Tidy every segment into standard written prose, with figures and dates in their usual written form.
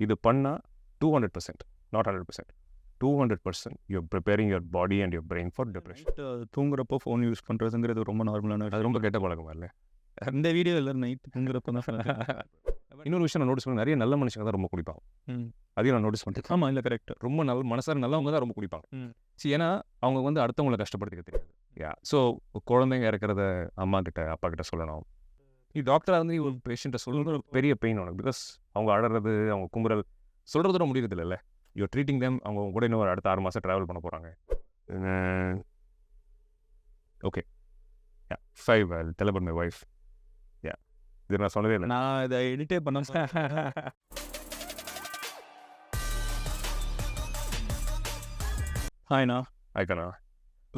இது பண்ணால் 200%, not 100%, 200% you're preparing your body and your brain for depression. தூங்குறப்போ phone use பண்ணுறதுங்கிறது ரொம்ப நார்மலான அது ரொம்ப கெட்ட பழக்கமா இல்லை? இந்த வீடியோ எல்லோரும் நைட் தூங்குறப்போ தான் இன்னொரு விஷயம் நான் நோட்டீஸ் பண்ண, நிறைய நல்ல மனுஷங்க தான் ரொம்ப குடிப்பாங்க. அதையும் நான் நோட்டீஸ் பண்ணிட்டேன். ஆமாம், இல்லை கரெக்ட். ரொம்ப நல்ல மனசார நல்லவங்க தான் ரொம்ப குடிப்பாங்க. சரி, ஏன்னா அவங்க வந்து அடுத்தவங்களை கஷ்டப்படுத்திக்க தெரியாது. ஸோ குழந்தைங்க இறக்கிறத அம்மா கிட்ட அப்பா கிட்ட சொல்லணும். நீ டாக்டராக இருந்து ஒரு பேஷண்ட்டை சொல்லுறது ஒரு பெரிய பெயின் உனக்கு. பிகாஸ் அவங்க அழறது, அவங்க கும்புறல் சொல்கிறதோட முடியறது இல்லைல்ல. You're treating them. அவங்க கூட இன்னும் ஒரு அடுத்த 6 மாதம் ட்ராவல் பண்ண போகிறாங்க. Okay, 5 I'll tell about my wife. இது நான் சொன்னதே இல்லை. நான் இதை எடிட்டே பண்ண. ஹாய்ண்ணா. ஐக்கண்ணா,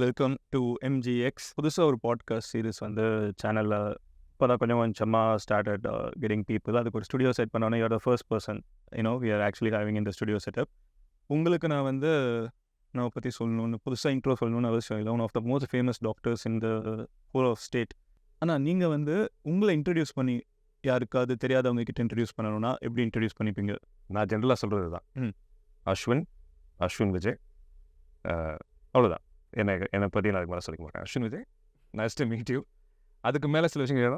வெல்கம் டு MGX. புதுசாக ஒரு பாட்காஸ்ட் சீரிஸ் வந்து சேனலில் இப்போ தான் கொஞ்சமாக ஸ்டார்டட் கெட்டிங் பீப்புள். அதுக்கு ஒரு ஸ்டுடியோ செட் பண்ணோன்னே you're the first person we are actually having இந்த ஸ்டுடியோ செட்டப். உங்களுக்கு நான் வந்து நான் பற்றி சொல்லணும்னு புதுசாக இன்ட்ரோ சொல்லணும்னு அவசியம் இல்லை. One of the most famous doctors in the whole of state. ஆனால் நீங்கள் வந்து உங்களை இன்ட்ரடியூஸ் பண்ணி யாருக்காவது தெரியாதவங்க கிட்ட இன்ட்ரடியூஸ் பண்ணணும்னா எப்படி இன்ட்ரடியூஸ் பண்ணிப்பீங்க? நான் ஜென்ரலாக சொல்கிறது தான், அஸ்வின் விஜய், அவ்வளோதான். என்னை பற்றி நான் அதுக்கு மேலே சொல்லிக்க மாட்டேன். Ashwin Vijay, nice to meet you. அதுக்கு மேலே சில விஷயங்கள்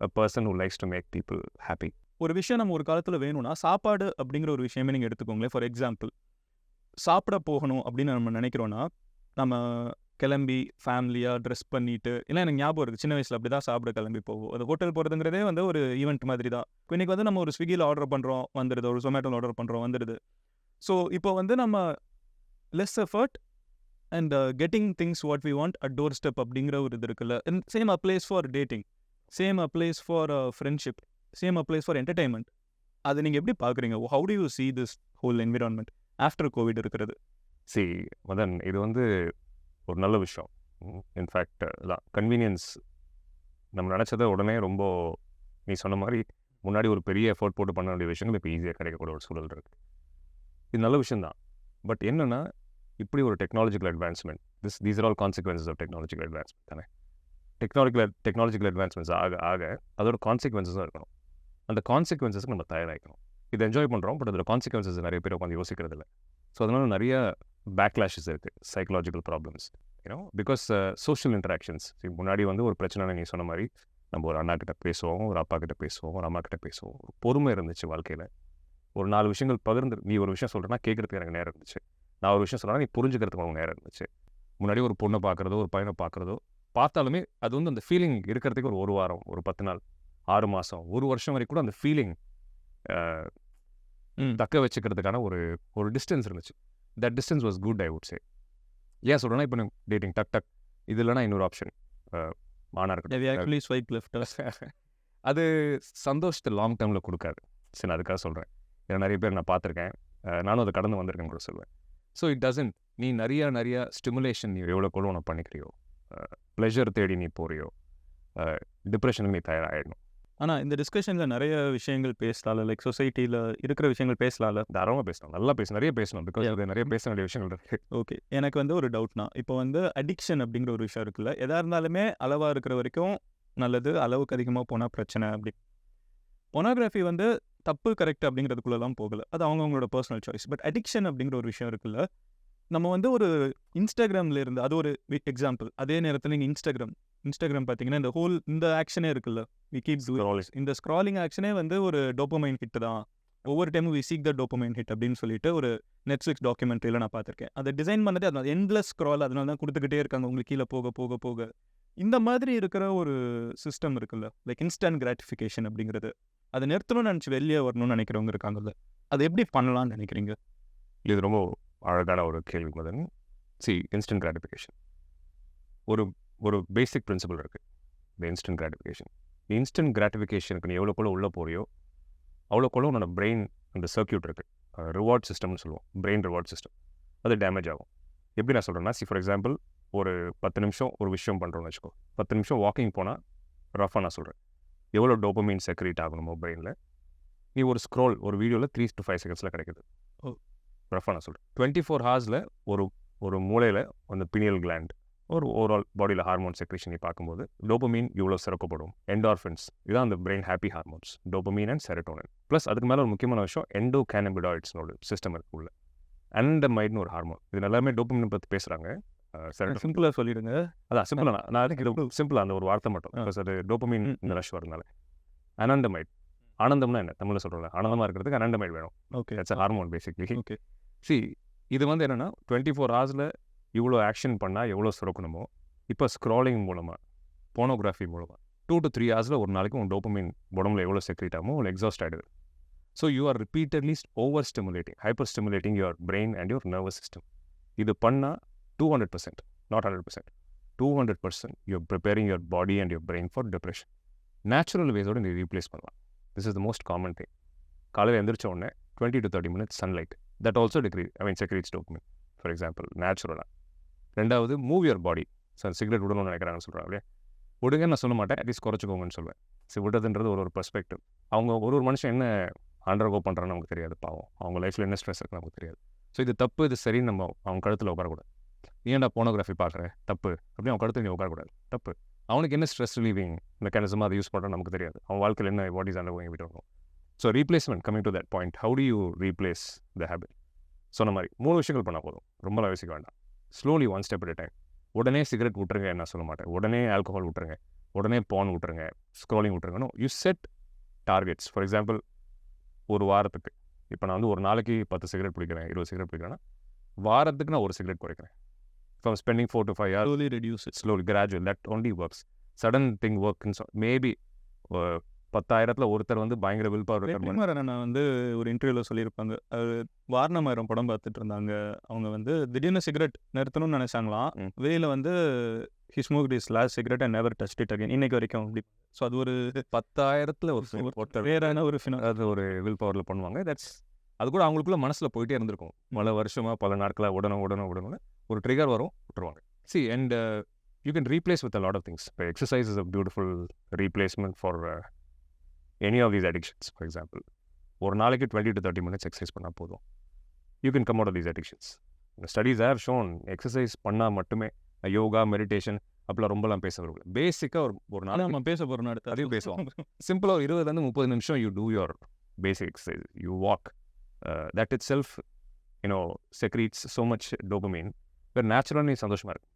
a person who likes to make people happy. ஒரு விஷயம் நம்ம ஒரு காலத்தில் வேணும்னா சாப்பாடு அப்படிங்கிற ஒரு விஷயமே நீங்கள் எடுத்துக்கோங்களேன். ஃபார் எக்ஸாம்பிள், சாப்பிட போகணும் அப்படின்னு நம்ம நினைக்கிறோன்னா நம்ம கிளம்பி ஃபேமிலியாக ட்ரெஸ் பண்ணிவிட்டு, இல்லை எனக்கு ஞாபகம் இருக்குது சின்ன வயசில் அப்படி தான் சாப்பிட கிளம்பி போவோம். அது ஹோட்டல் போகிறதுங்கிறதே வந்து ஒரு ஈவெண்ட் மாதிரி தான். இப்போ இன்றைக்கி வந்து நம்ம ஒரு ஸ்விக்கியில் ஆர்டர் பண்ணுறோம் வந்துடுது, ஒரு ஜொமேட்டோவில் ஆர்டர் பண்ணுறோம் வந்துடுது. ஸோ இப்போ வந்து நம்ம less effort and getting things what we want at doorstep அப்படிங்கிற ஒரு இது இருக்குல்ல. Same applies for dating, same applies for friendship, same applies for entertainment. அது நீங்கள் எப்படி பார்க்குறீங்க? How do you see this whole environment after covid இருக்கிறது? மதன், இது வந்து ஒரு நல்ல விஷயம். இன்ஃபேக்ட் கன்வீனியன்ஸ் நம்ம நினச்சதை உடனே ரொம்ப நீ சொன்ன மாதிரி முன்னாடி ஒரு பெரிய எஃபோர்ட் போட்டு பண்ண வேண்டிய விஷயங்கள் இப்போ ஈஸியாக கிடைக்கக்கூடிய ஒரு சூழல் இருக்குது. இது நல்ல விஷயந்தான். பட் என்னென்னா, இப்படி ஒரு technological advancement, these are all consequences of technological advancement தானே. டெக்னாலஜிக்கல் அட்வான்ஸ்மெண்ட்ஸ் ஆக அதோட கான்சிக்வன்சஸும் இருக்கணும். அந்த கான்சிக்வன்சஸ்க்கு நம்ம தயாராகிக்கணும். இதை என்ஜாய் பண்ணுறோம், பட் அதோட கான்சிக்வன்சஸ் நிறைய பேர் உட்காந்து யோசிக்கிறது இல்லை. ஸோ அதனால் நிறைய பேக்லாஷஸ் இருக்குது, psychological problems, because social interactions. முன்னாடி வந்து ஒரு பிரச்சனை நீ சொன்ன மாதிரி நம்ம ஒரு அண்ணா கிட்ட பேசுவோம், ஒரு அப்பா கிட்ட பேசுவோம், ஒரு அம்மா கிட்ட பேசுவோம். ஒரு பொறுமை இருந்துச்சு வாழ்க்கையில். ஒரு 4 விஷயங்கள் பகிர்ந்து, நீ ஒரு விஷயம் சொல்கிறேன்னா கேட்குறதுக்கு எனக்கு நேரம் இருந்துச்சு, நான் ஒரு விஷயம் சொல்கிறேன்னா நீ புரிஞ்சுக்கிறதுக்கு அவங்க நேரம் இருந்துச்சு. முன்னாடி ஒரு பொண்ணை பார்க்குறதோ ஒரு பையனை பார்க்குறதோ பார்த்தாலுமே அது வந்து அந்த ஃபீலிங் இருக்கிறதுக்கு ஒரு வாரம், ஒரு 10 நாள், 6 மாதம், 1 வருஷம் வரைக்கும் கூட அந்த ஃபீலிங் தக்க வச்சுக்கிறதுக்கான ஒரு டிஸ்டன்ஸ் இருந்துச்சு. That distance was good, I would சே. ஏன் சொல்கிறேன்னா, இப்போ டேட்டிங் டக் இது இல்லைனா இன்னொரு ஆப்ஷன் ஆனாக இருக்கட்டும், அது சந்தோஷத்தை லாங் டேர்மில் கொடுக்காது. சரி, நான் அதுக்காக சொல்கிறேன். ஏன்னா நிறைய பேர் நான் பார்த்துருக்கேன், நானும் அதை கடந்து வந்திருக்கேன்னு கூட சொல்லுவேன். ஸோ இட் டசன்ட், நீ நிறைய ஸ்டிமுலேஷன் நீ எவ்வளோக்குள்ள உனக்கு பண்ணிக்கிறியோ, ப்ளெஷர் தேடி நீ போறியோ, டிப்ரெஷனுக்கு நீ தயாராகிடணும். ஆனால் இந்த டிஸ்கஷனில் நிறைய விஷயங்கள் பேசலாம்ல, லைக் சொசைட்டியில் இருக்கிற விஷயங்கள் பேசலாம்ல. தாராளமாக பேசலாம், நல்லா நிறைய பேசணும், பிகாஸ் அது நிறைய பேச வேண்டிய விஷயங்கள் இருக்குது. ஓகே, எனக்கு வந்து ஒரு டவுட்னா, இப்போ வந்து அடிக்ஷன் அப்படிங்கிற ஒரு விஷயம் இருக்குல்ல, எதாக இருந்தாலுமே அளவாக இருக்கிற வரைக்கும் நல்லது, அளவுக்கு அதிகமாக போனால் பிரச்சனை. அப்படி பொனோகிராஃபி வந்து தப்பு கரெக்ட் அப்படிங்கிறதுக்குள்ளெல்லாம் போகலை, அது அவங்கவுங்களோட பர்சனல் சாய்ஸ். பட் அடிக்ஷன் அப்படிங்கிற ஒரு விஷயம் இருக்குல்ல, நம்ம வந்து ஒரு இன்ஸ்டாகிராமில் இருந்து, அது ஒரு எக்ஸாம்பிள். அதே நேரத்தில் நீங்கள் இன்ஸ்டாகிராம் பார்த்தீங்கன்னா இந்த ஆக்ஷனே இருக்குல்ல, வி கீப் டூயிங், இந்த ஸ்க்ராலிங் ஆக்ஷனே வந்து ஒரு டோபமைன் ஹிட் தான். ஒவ்வொரு டைமும் we seek the dopamine hit அப்படின்னு சொல்லிட்டு ஒரு நெட்ஃப்ளிக்ஸ் டாக்குமெண்ட்ரியில் நான் பார்த்துருக்கேன். அதை டிசைன் பண்ணதே அதனால எண்ட்லெஸ் ஸ்க்ரால், அதனால தான் கொடுத்துக்கிட்டே இருக்காங்க உங்களுக்கு கீழே போக போக போக. இந்த மாதிரி இருக்கிற ஒரு சிஸ்டம் இருக்குல்ல, லைக் இன்ஸ்டன்ட் கிராட்டிஃபிகேஷன் அப்படிங்கிறது, அதை நிறுத்தணும்னு நினச்சி வெளியே வரணும்னு நினைக்கிறவங்க இருக்காங்கல்ல, அது எப்படி பண்ணலாம்னு நினைக்கிறீங்க? இது ரொம்ப அழகான ஒரு கேள்வி மதன். இன்ஸ்டன்ட் கிராட்டிஃபிகேஷன் ஒரு பேசிக் பிரின்சிபல் இருக்குது, இந்த இன்ஸ்டன்ட் கிராட்டிஃபிகேஷன். இன்ஸ்டன்ட் கிராட்டிஃபிகேஷனுக்கு நீ எவ்வளோக்குள்ள உள்ளே போறியோ அவ்வளோக்குள்ள உன்னோட பிரெயின், அந்த சர்க்கியூட் இருக்குது, ரிவார்ட் சிஸ்டம்னு சொல்லுவோம், பிரெயின் ரிவார்ட் சிஸ்டம், அது டேமேஜ் ஆகும். எப்படி நான் சொல்கிறேன்னா, ஃபார் எக்ஸாம்பிள் ஒரு 10 நிமிஷம் ஒரு விஷயம் பண்ணுறோன்னு வச்சுக்கோ, 10 நிமிஷம் வாக்கிங் போனால் ரஃபாக நான் சொல்கிறேன், எவ்வளோ டோபமைன் செக்ரேட் ஆகணுமோ பிரெயினில், நீ ஒரு ஸ்க்ரோல் ஒரு வீடியோவில் 3 to 5 செகண்ட்ஸில் கிடைக்குது. ரஃபாக நான் சொல்கிறேன். 24 ஹவர்ஸில் ஒரு மூளையில் அந்த பினியல் கிளாண்ட், ஒரு ஓவரால் பாடியில் ஹார்மோன் செக்ரேஷன் நீ பார்க்கும்போது டோபமீன் இவ்வளோ சுரக்கப்படும், என்டார்ஃபின்ஸ் இதான் அந்த brain happy hormones, dopamine and serotonin. Plus அதுக்கு மேலே ஒரு முக்கியமான விஷயம் எண்டோகேனபிடாய்ட்ஸ்னு ஒரு சிஸ்டம் இருக்குள்ள, அனண்டமைட்னு ஒரு ஹார்மோன். இது எல்லாமே டோபமீன் பற்றி பேசுகிறாங்க. சிம்பிளாக சொல்லிடுங்க. அதான் சிம்பிளாக நான் இது சிம்பிளாக அந்த ஒரு வார்த்தை மட்டும், பிகாஸ் அது டோபமீன் இந்த ரஷ் வரதுனால. அனண்டமைட், ஆனந்தம்னா என்ன தமிழில் சொல்கிறோம்ல, ஆனந்தமாக இருக்கிறதுக்கு அனண்டமைட் வேணும். Okay, that's hormone basically. Okay. C இது வந்து என்னென்னா 24 ஹவர்ஸில் இவ்வளோ ஆக்ஷன் பண்ணால் எவ்வளோ சுரக்கணுமோ, இப்போ ஸ்க்ராலிங் மூலமாக, போனோகிராஃபி மூலமாக 2 to 3 ஹவர்ஸில் ஒரு நாளைக்கு உங்கள் டோபமீன் உடம்புல எவ்வளோ செக்ரேட் ஆகுமோ அவ்வளோ எக்ஸாஸ்ட் ஆகிடுது. So you are repeatedly over stimulating, hyper stimulating your brain and your nervous system. இது பண்ணால் 200%, not 100%, 200% you're preparing your body and your brain for depression. Natural வேஸோடு நீ ரீப்ளேஸ் பண்ணலாம். This is the most common thing. காலையில் எழுந்திரிச்ச உடனே 20 to 30 minutes sunlight, that also secretes dopamine for example நேச்சுரலாக. ரெண்டாவது, move your body. Sir cigarette விடணும்னு நினைக்கிறாங்கன்னு சொல்கிறாங்க, அப்படியே விடுங்கன்னு நான் சொல்ல மாட்டேன், அட்லீஸ்ட் குறைச்சிக்கோங்கன்னு சொல்லுவேன். சரி, விடுறதுன்றது ஒரு பெர்ஸ்பெக்டிவ். அவங்க ஒரு மனுஷன் என்ன அண்டர்கோ பண்ணுறான்னு நமக்கு தெரியாது, பாவம். அவங்க லைஃப்பில் என்ன ஸ்ட்ரெஸ் இருக்குன்னு நமக்கு தெரியாது. ஸோ இது தப்பு, இது சரின்னு நம்ம அவங்க கழுத்தில் உட்காரக்கூடாது. ஏன்டா போனோகிராஃபி பார்க்குறேன் தப்பு அப்படின்னு அவன் கழுத்தில் நீ உட்காரக்கூடாது, தப்பு. அவனுக்கு என்ன ஸ்ட்ரெஸ் ரிலீவிங் மெக்கானிசமாக அதை யூஸ் பண்ணுறோன்னு நமக்கு தெரியாது. அவன் வாழ்க்கையில் என்ன வாட் இஸ் அண்டர்கோயிங் விட்டு வரணும். So replacement, coming to that point, how do you replace the habit? சொன்ன மாதிரி 3 விஷயங்கள் பண்ணால் போதும், ரொம்பலாம் யோசிக்க வேண்டாம். Slowly, one step at a time. உடனே சிகரெட் விட்டுருங்க என்ன சொல்ல மாட்டேன், உடனே ஆல்கஹால் விட்டுருங்க, உடனே பான் விட்டுருங்க, ஸ்க்ரோலிங் விட்டுருங்க. You said targets. For example, ஒரு வாரத்துக்கு இப்போ நான் வந்து ஒரு நாளைக்கு 10 சிகரெட் பிடிக்கிறேன், 20 சிகரெட் பிடிக்கிறேன்னா வாரத்துக்கு நான் 1 சிகரெட் குறைக்கிறேன். From spending 4 to 5 hours, slowly reduce it, slowly, gradual, that only works. Sudden thing works, maybe 10,000 ஒருத்தர் வந்து பயங்கர வில் பவர் இருக்காரு. நான் வந்து ஒரு இன்டர்வியூவில் சொல்லியிருப்பாங்க, அது வாரணமாயிரம் படம் பார்த்துட்டு இருந்தாங்க. அவங்க வந்து திடீர்னு சிகரெட் நிறுத்தணும்னு நினைச்சாங்களாம். வேல வந்து he smoked his last cigarette and never touched it again, இன்னைக்கு வரைக்கும் அப்படி. ஸோ அது ஒரு 10,000 ஒருத்தர் வேறான ஒரு அது ஒரு வில் பவரில் பண்ணுவாங்க. தட்ஸ் அது கூட அவங்களுக்குள்ள மனசில் போயிட்டே இருந்திருக்கும் பல வருஷமாக, பல நாட்களாக. உடனே ஒரு ட்ரிகர் வரும், விட்டுருவாங்க. See and you can replace with a lot of things. இப்போ exercise is a beautiful replacement for any of these addictions. For example, ஒரு நாளைக்கு 20 to 30 minutes எக்ஸசைஸ் பண்ணால் போதும், you can come out of these addictions. Studies have shown exercise பண்ணால் மட்டுமே, yoga, meditation அப்படிலாம் ரொம்பலாம் பேச வருது. பேசிக்காக ஒரு நாள் நம்ம பேச போகிறோம், அடுத்து அதையும் பேசுவோம். சிம்பிளாக ஒரு 20-30 நிமிஷம் you two your basic exercise, you walk. That it self secretes so much dopamine. வேறு நேச்சுரலாக நீ சந்தோஷமாக இருக்கு.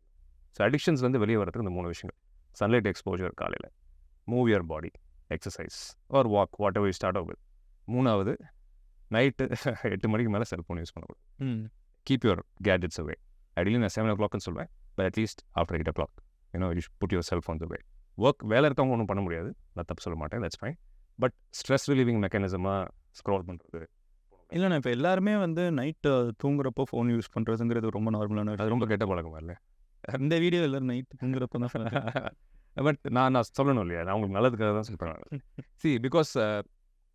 ஸோ அடிக்ஷன்ஸ்லேருந்து வெளியே வரதுக்கு இந்த 3 விஷயங்கள்: சன்லைட் எக்ஸ்போஜர் காலையில், move your body, exercise or walk, whatever you start ஆகுது. 3வது, நைட்டு 8 மணிக்கு மேலே செல்ஃபோன் யூஸ் பண்ணக்கூடாது. Keep your gadgets away. Ideally நான் 7 o'clock சொல்லுவேன், but at least after 8 o'clock you put yourself on the way. Work வேலை இருக்கவங்க ஒன்றும் பண்ண முடியாது, நான் தப்பு சொல்ல மாட்டேன், that's fine. But stress relieving மெக்கானிசமாக ஸ்க்ரோல் பண்ணுறது இல்லைண்ணா. இப்போ எல்லாருமே வந்து நைட்டு தூங்குறப்போ ஃபோன் யூஸ் பண்ணுறதுங்கிறது ரொம்ப நார்மலான, அது ரொம்ப கெட்ட பழக்கமா இல்லை? இந்த வீடியோ எல்லோரும் நைட் தூங்குறப்போ தான். பட் நான் சொல்லணும் இல்லையா, நான் உங்களுக்கு நல்லதுக்காக தான் சொல்கிறேன். சி பிகாஸ்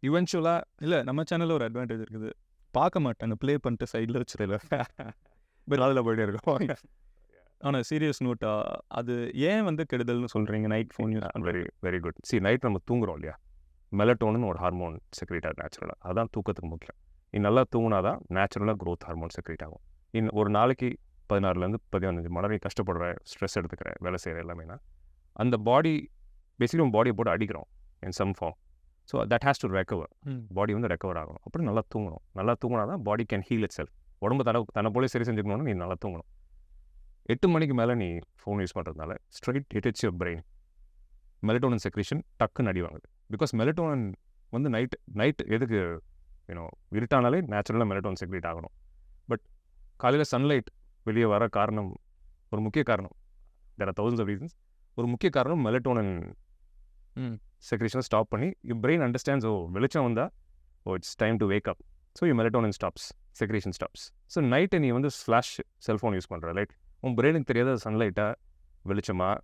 இவென்ச்சுவலாக இல்லை, நம்ம சேனலில் ஒரு அட்வான்டேஜ் இருக்குது, பார்க்க மாட்டாங்க, ப்ளே பண்ணிட்டு சைடில் வச்சுருல, பட் அதில் போயிட்டே இருக்கும். ஆனால் சீரியஸ் நோட்டா, அது ஏன் வந்து கெடுதல்னு சொல்கிறீங்க night phone use? Very good. C night நம்ம தூங்குறோம் இல்லையா, மெலட்டோனின் ஒரு ஹார்மோன் செக்ரேட் ஆகும் நேச்சுரலாக. அதுதான் தூக்கத்துக்கு முக்கியம். நீ நல்லா தூங்கினா தான் நேச்சுரலாக க்ரோத் ஹார்மோன் செக்ரேட் ஆகும். ஒரு நாளைக்கு 16-15 மணி நேரம் கஷ்டப்படுற, ஸ்ட்ரெஸ் எடுத்துக்கிற, வேலை செய்கிற எல்லாமேனா அந்த பாடி பேசிக்கலி உங்கள் பாடியை போட்டு அடிக்கிறோம் in some form. So that has to recover. Body வந்து ரெக்கவர் ஆகணும். அப்புறம் நல்லா தூங்கணும். நல்லா தூங்கினா தான் body can heal itself. உடம்பு தன்னை போலே சரி செஞ்சுக்கணும்னு நீ நல்லா தூங்கணும். 8 மணிக்கு மேலே நீ ஃபோன் யூஸ் பண்ணுறதுனால straight hits your brain. Melatonin secretion டக்குன்னு அடி வாங்குது. பிகாஸ் மெலட்டோனின் வந்து நைட் எதுக்கு இருட்டானாலே நேச்சுரலாக மெலட்டோனின் செக்ரேட் ஆகணும். பட் காலையில் சன்லைட் வெளியே வர காரணம், ஒரு முக்கிய காரணம், there are thousands of reasons. ஒரு முக்கிய காரணம் மெலட்டோனின் செக்ரேஷனை ஸ்டாப் பண்ணி யூ பிரெயின் அண்டர்ஸ்டாண்ட்ஸ், வெளிச்சம் வந்தால் it's time to wake up. So you melatonin stops, secretion stops. So நைட்டை நீ வந்து ஃப்ளாஷ் செல்ஃபோன் யூஸ் பண்ணுற, லைட் உன் பிரெயினுக்கு தெரியாத சன்லைட்டாக வெளிச்சமாக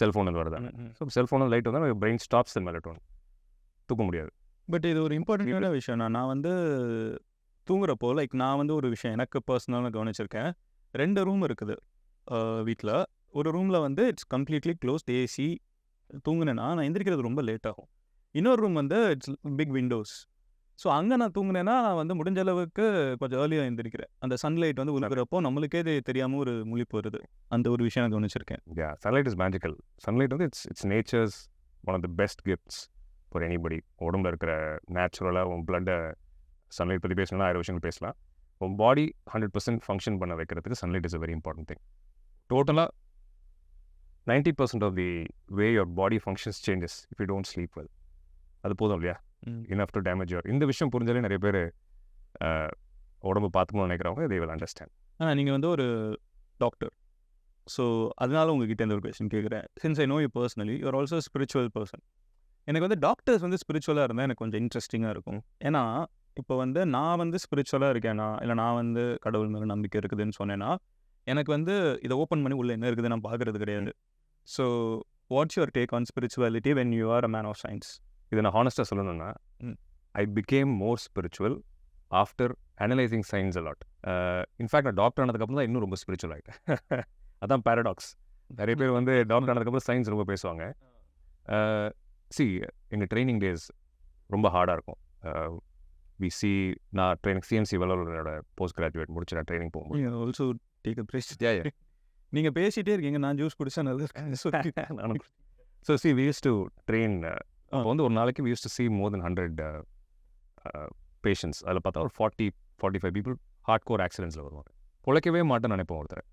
செல்ஃபோனில் வருதான். ஸோ செல்ஃபோனில் லைட் வந்தால் பிரெயின் ஸ்டாப்ஸ் த மெலட்டோனின், தூக்க முடியாது. பட் இது ஒரு இம்பார்ட்டண்ட்டான விஷயம். நான் வந்து தூங்குறப்போ நான் வந்து ஒரு விஷயம் எனக்கு பர்சனலாக கவனிச்சிருக்கேன். 2 ரூம் இருக்குது வீட்டில். ஒரு ரூமில் வந்து இட்ஸ் கம்ப்ளீட்லி க்ளோஸ்ட், ஏசி. தூங்குனேன்னா நான் எந்திரிக்கிறது ரொம்ப லேட் ஆகும். இன்னொரு ரூம் வந்து இட்ஸ் பிக் விண்டோஸ். ஸோ அங்கே நான் தூங்குனேன்னா நான் வந்து முடிஞ்ச அளவுக்கு கொஞ்சம் ஏர்லியாக எழுந்திருக்கிறேன். அந்த சன்லைட் வந்து உழுகிறப்போ நம்மளுக்கே இது தெரியாமல் ஒரு முழிப்பு வருது. அந்த ஒரு விஷயம் நான் கவனிச்சிருக்கேன். Yeah, sunlight is magical. Sunlight வந்து it's nature's one of the best gifts for anybody. உடம்புல இருக்கிற நேச்சுரலாக உன் பிளட்டை சன்லைட் பற்றி பேசணும்னா 1000 விஷயங்கள் பேசலாம். உன் பாடி 100% ஃபங்க்ஷன் பண்ண வைக்கிறதுக்கு sunlight is a very important thing. டோட்டலாக 90% of the way your body functions changes if you don't sleep well. அது போதும் இல்லையா? Enough to damage your. இந்த விஷயம் புரிஞ்சாலே நிறைய பேர் உடம்பு பார்த்துக்கணும்னு நினைக்கிறவங்க they will understand. ஆனால் நீங்கள் வந்து ஒரு டாக்டர். ஸோ அதனால உங்ககிட்ட இந்த ஒரு கொஸ்டின் கேட்குறேன். Since I know you personally you're also spiritual person. எனக்கு வந்து டாக்டர்ஸ் வந்து ஸ்பிரிச்சுவலாக இருந்தால் எனக்கு கொஞ்சம் இன்ட்ரெஸ்டிங்காக இருக்கும். ஏன்னா இப்போ வந்து நான் வந்து ஸ்பிரிச்சுவலாக இருக்கேன்னா இல்லை நான் வந்து கடவுள் மேலே நம்பிக்கை இருக்குதுன்னு சொன்னேன்னா எனக்கு வந்து இதை ஓப்பன் பண்ணி உள்ள என்ன இருக்குது நான் பார்க்குறது கிடையாது. So what's your take on spirituality when you are a man of science? இதை நான் ஹானஸ்ட்டாக சொல்லணும்னா I became more spiritual after analysing science a lot. In fact நான் டாக்டர் ஆனதுக்கப்புறம் தான் இன்னும் ரொம்ப ஸ்பிரிச்சுவல் ஆகிட்டேன். அதான் பேரடாக்ஸ். நிறைய பேர் வந்து டாக்டர் ஆனதுக்கப்புறம் சயின்ஸ் ரொம்ப பேசுவாங்க. எங்கள் ட்ரைனிங் டேஸ் ரொம்ப ஹார்டாக இருக்கும். நான் ட்ரைனிங் சிஎம்சி வளரோட போஸ்ட் கிராஜுவேட் முடிச்சு நான் ட்ரைனிங் போகும்போது ஆல்சோ டேக் அ பிரேஸ். நீங்கள் பேசிகிட்டே இருக்கீங்க, நான் ஜூஸ் குடிச்சா நல்லது. நானும் so we used to train. அப்போ வந்து ஒரு நாளைக்கு we used to see more than 100 patients. அதில் பார்த்தா ஒரு 40-45 people ஹார்ட் கோர் ஆக்சிடென்ட்ஸில் வருவாங்க. பிழைக்கவே மாட்டேன்னு நினைப்போம் ஒருத்தர்.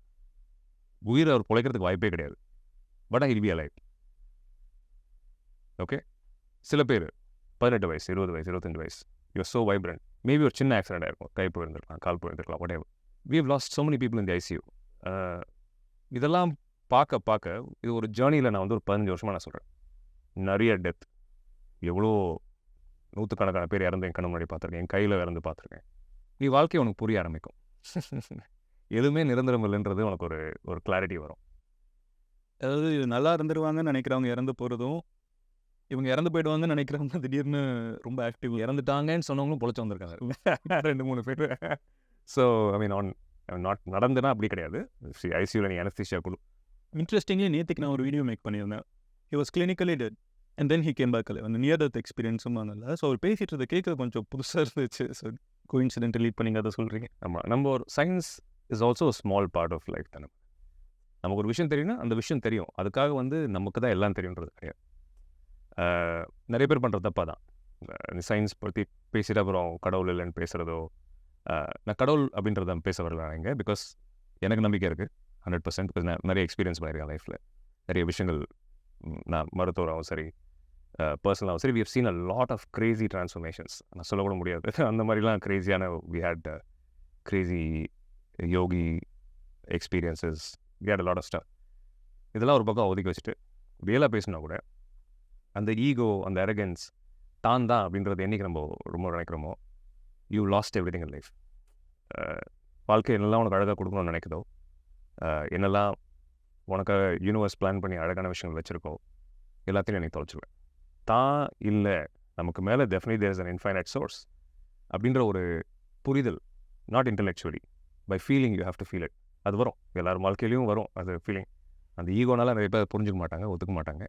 உயிரை அவர் பிழைக்கிறதுக்கு வாய்ப்பே கிடையாது. But I will be alive. Okay, சில பேர் 18 வயசு 20 வயசு 25 வயசு யூஆர் ஸோ வைப்ரண்ட். மேபி ஒரு சின்ன ஆக்சிடென்ட் ஆயிருக்கும், கை போயிருந்துருக்கலாம், கால் போயிருந்துருக்கலாம், whatever. We have lost so many people in the ICU. இதெல்லாம் பார்க்க இது ஒரு ஜேர்னியில் நான் வந்து ஒரு 15 வருஷமாக நான் சொல்கிறேன். நிறைய டெத், எவ்வளோ நூற்றுக்கணக்கான பேர் இறந்து என் கண்ணு முன்னாடி பார்த்துருக்கேன், என் கையில் இறந்து பார்த்துருக்கேன். நீ வாழ்க்கை உனக்கு புரிய ஆரம்பிக்கும். எதுவுமே நிரந்தரம் இல்லைன்றது உனக்கு ஒரு கிளாரிட்டி வரும். அதாவது இது நல்லா இருந்துருவாங்கன்னு நினைக்கிறவங்க இறந்து போகிறதும், இவங்க இறந்து போயிடுவாங்கன்னு நினைக்கிறவங்க திடீர்னு ரொம்ப ஆக்டிவ் இறந்துட்டாங்கன்னு சொன்னவங்களும் பொழைச்சி வந்திருக்காங்க 2-3 பேர். ஸோ ஐ மீன் நாட் நடந்துனா அப்படி கிடையாது. ஐசியூவில் நீ அனஸ்தீஷியா கொடு. இன்ட்ரெஸ்டிங்லி நேற்றுக்கு நான் ஒரு வீடியோ மேக் பண்ணியிருந்தேன். He was clinically dead and then he came back alive. அந்த நியர் டெத் எக்ஸ்பீரியன்ஸும் அதனால ஸோ அவர் பேசிட்டு இருந்த கேட்க கொஞ்சம் புதுசாக இருந்துச்சு. ஸோ கோஇன்சிடென்ட் லீட் பண்ணிங்க அதை சொல்கிறீங்க. ஆமாம், நம்ம ஒரு science is also small part of life தானே. நமக்கு ஒரு விஷயம் தெரியும்னா அந்த விஷயம் தெரியும், அதுக்காக வந்து நமக்கு தான் எல்லாம் தெரியுன்றது கிடையாது. நிறைய பேர் பண்ணுற தப்பாக தான் சயின்ஸ் பற்றி பேசிட்டு அப்புறம் கடவுள் இல்லைன்னு பேசுகிறதோ. நான் கடவுள் அப்படின்றத பேச வரல இங்கே. பிகாஸ் எனக்கு நம்பிக்கை இருக்குது 100%. பிகாஸ் நான் நிறைய எக்ஸ்பீரியன்ஸ் பண்ணியிருக்கேன் லைஃப்பில். நிறைய விஷயங்கள் நான் மருத்துவராகவும் சரி பர்சனலாகவும் சரி, we have seen a lot of crazy transformations. நான் சொல்லக்கூட முடியாது, அந்த மாதிரிலாம் கிரேசியான we had crazy yogi experiences, we had a lot of stuff. இதெல்லாம் ஒரு பக்கம் ஒதுக்கி வச்சுட்டு ரியலாக பேசினா கூட அந்த ஈகோ, அந்த அரகன்ஸ், தான் அப்படின்றது என்றைக்கு நம்ம ரொம்ப நினைக்கிறோமோ, you last everything in life. வாழ்க்கை என்னெல்லாம் உனக்கு அழகாக கொடுக்கணும்னு நினைக்குதோ, என்னெல்லாம் உனக்கு யூனிவர்ஸ் பிளான் பண்ணி அழகான விஷயங்கள் வச்சுருக்கோ, எல்லாத்தையும் நீ தொலைச்சிருவேன். தான் இல்லை, நமக்கு மேலே definitely there is an infinite source அப்படின்ற ஒரு புரிதல், not intellectually, by feeling you have to feel it. அது வரும், எல்லாரும் வாழ்க்கையிலையும் வரும் அது ஃபீலிங். அந்த ஈகோனால நிறைய பேர் புரிஞ்சுக்க மாட்டாங்க, ஒத்துக்க மாட்டாங்க,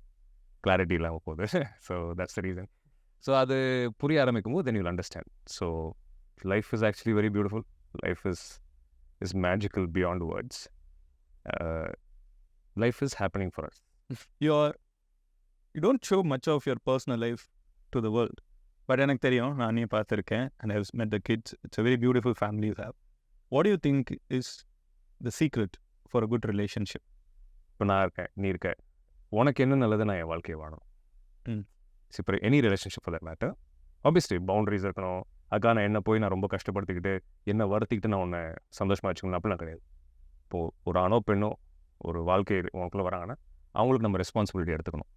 கிளாரிட்டி இல்லாமல் போகுது. So that's the reason. So அது புரிய ஆரம்பிக்கும் போது then you will understand. So life is actually very beautiful. Life is magical beyond words. Life is happening for us. You don't show much of your personal life to the world. But எனக்கு தெரியும், நானே பார்த்துருக்கேன் and I've met the kids. It's a very beautiful family you have. What do you think is the secret for a good relationship? இப்போ நான் இருக்கேன், நீ இருக்க, உனக்கு என்ன நல்லது நான் என் வாழ்க்கையை வாழணும். இப்போ any relationship for that matter, obviously boundaries இருக்கணும். அதுக்காக நான் என்ன போய் நான் ரொம்ப கஷ்டப்படுத்திக்கிட்டு என்ன வருத்திக்கிட்டு நான் உன்னை சந்தோஷமாக வச்சுக்கணும் அப்படிலாம் கிடையாது. இப்போது ஒரு ஆணோ பெண்ணோ ஒரு வாழ்க்கை உனக்குள்ளே வராங்கன்னா அவங்களுக்கு நம்ம ரெஸ்பான்சிபிலிட்டி எடுத்துக்கணும்.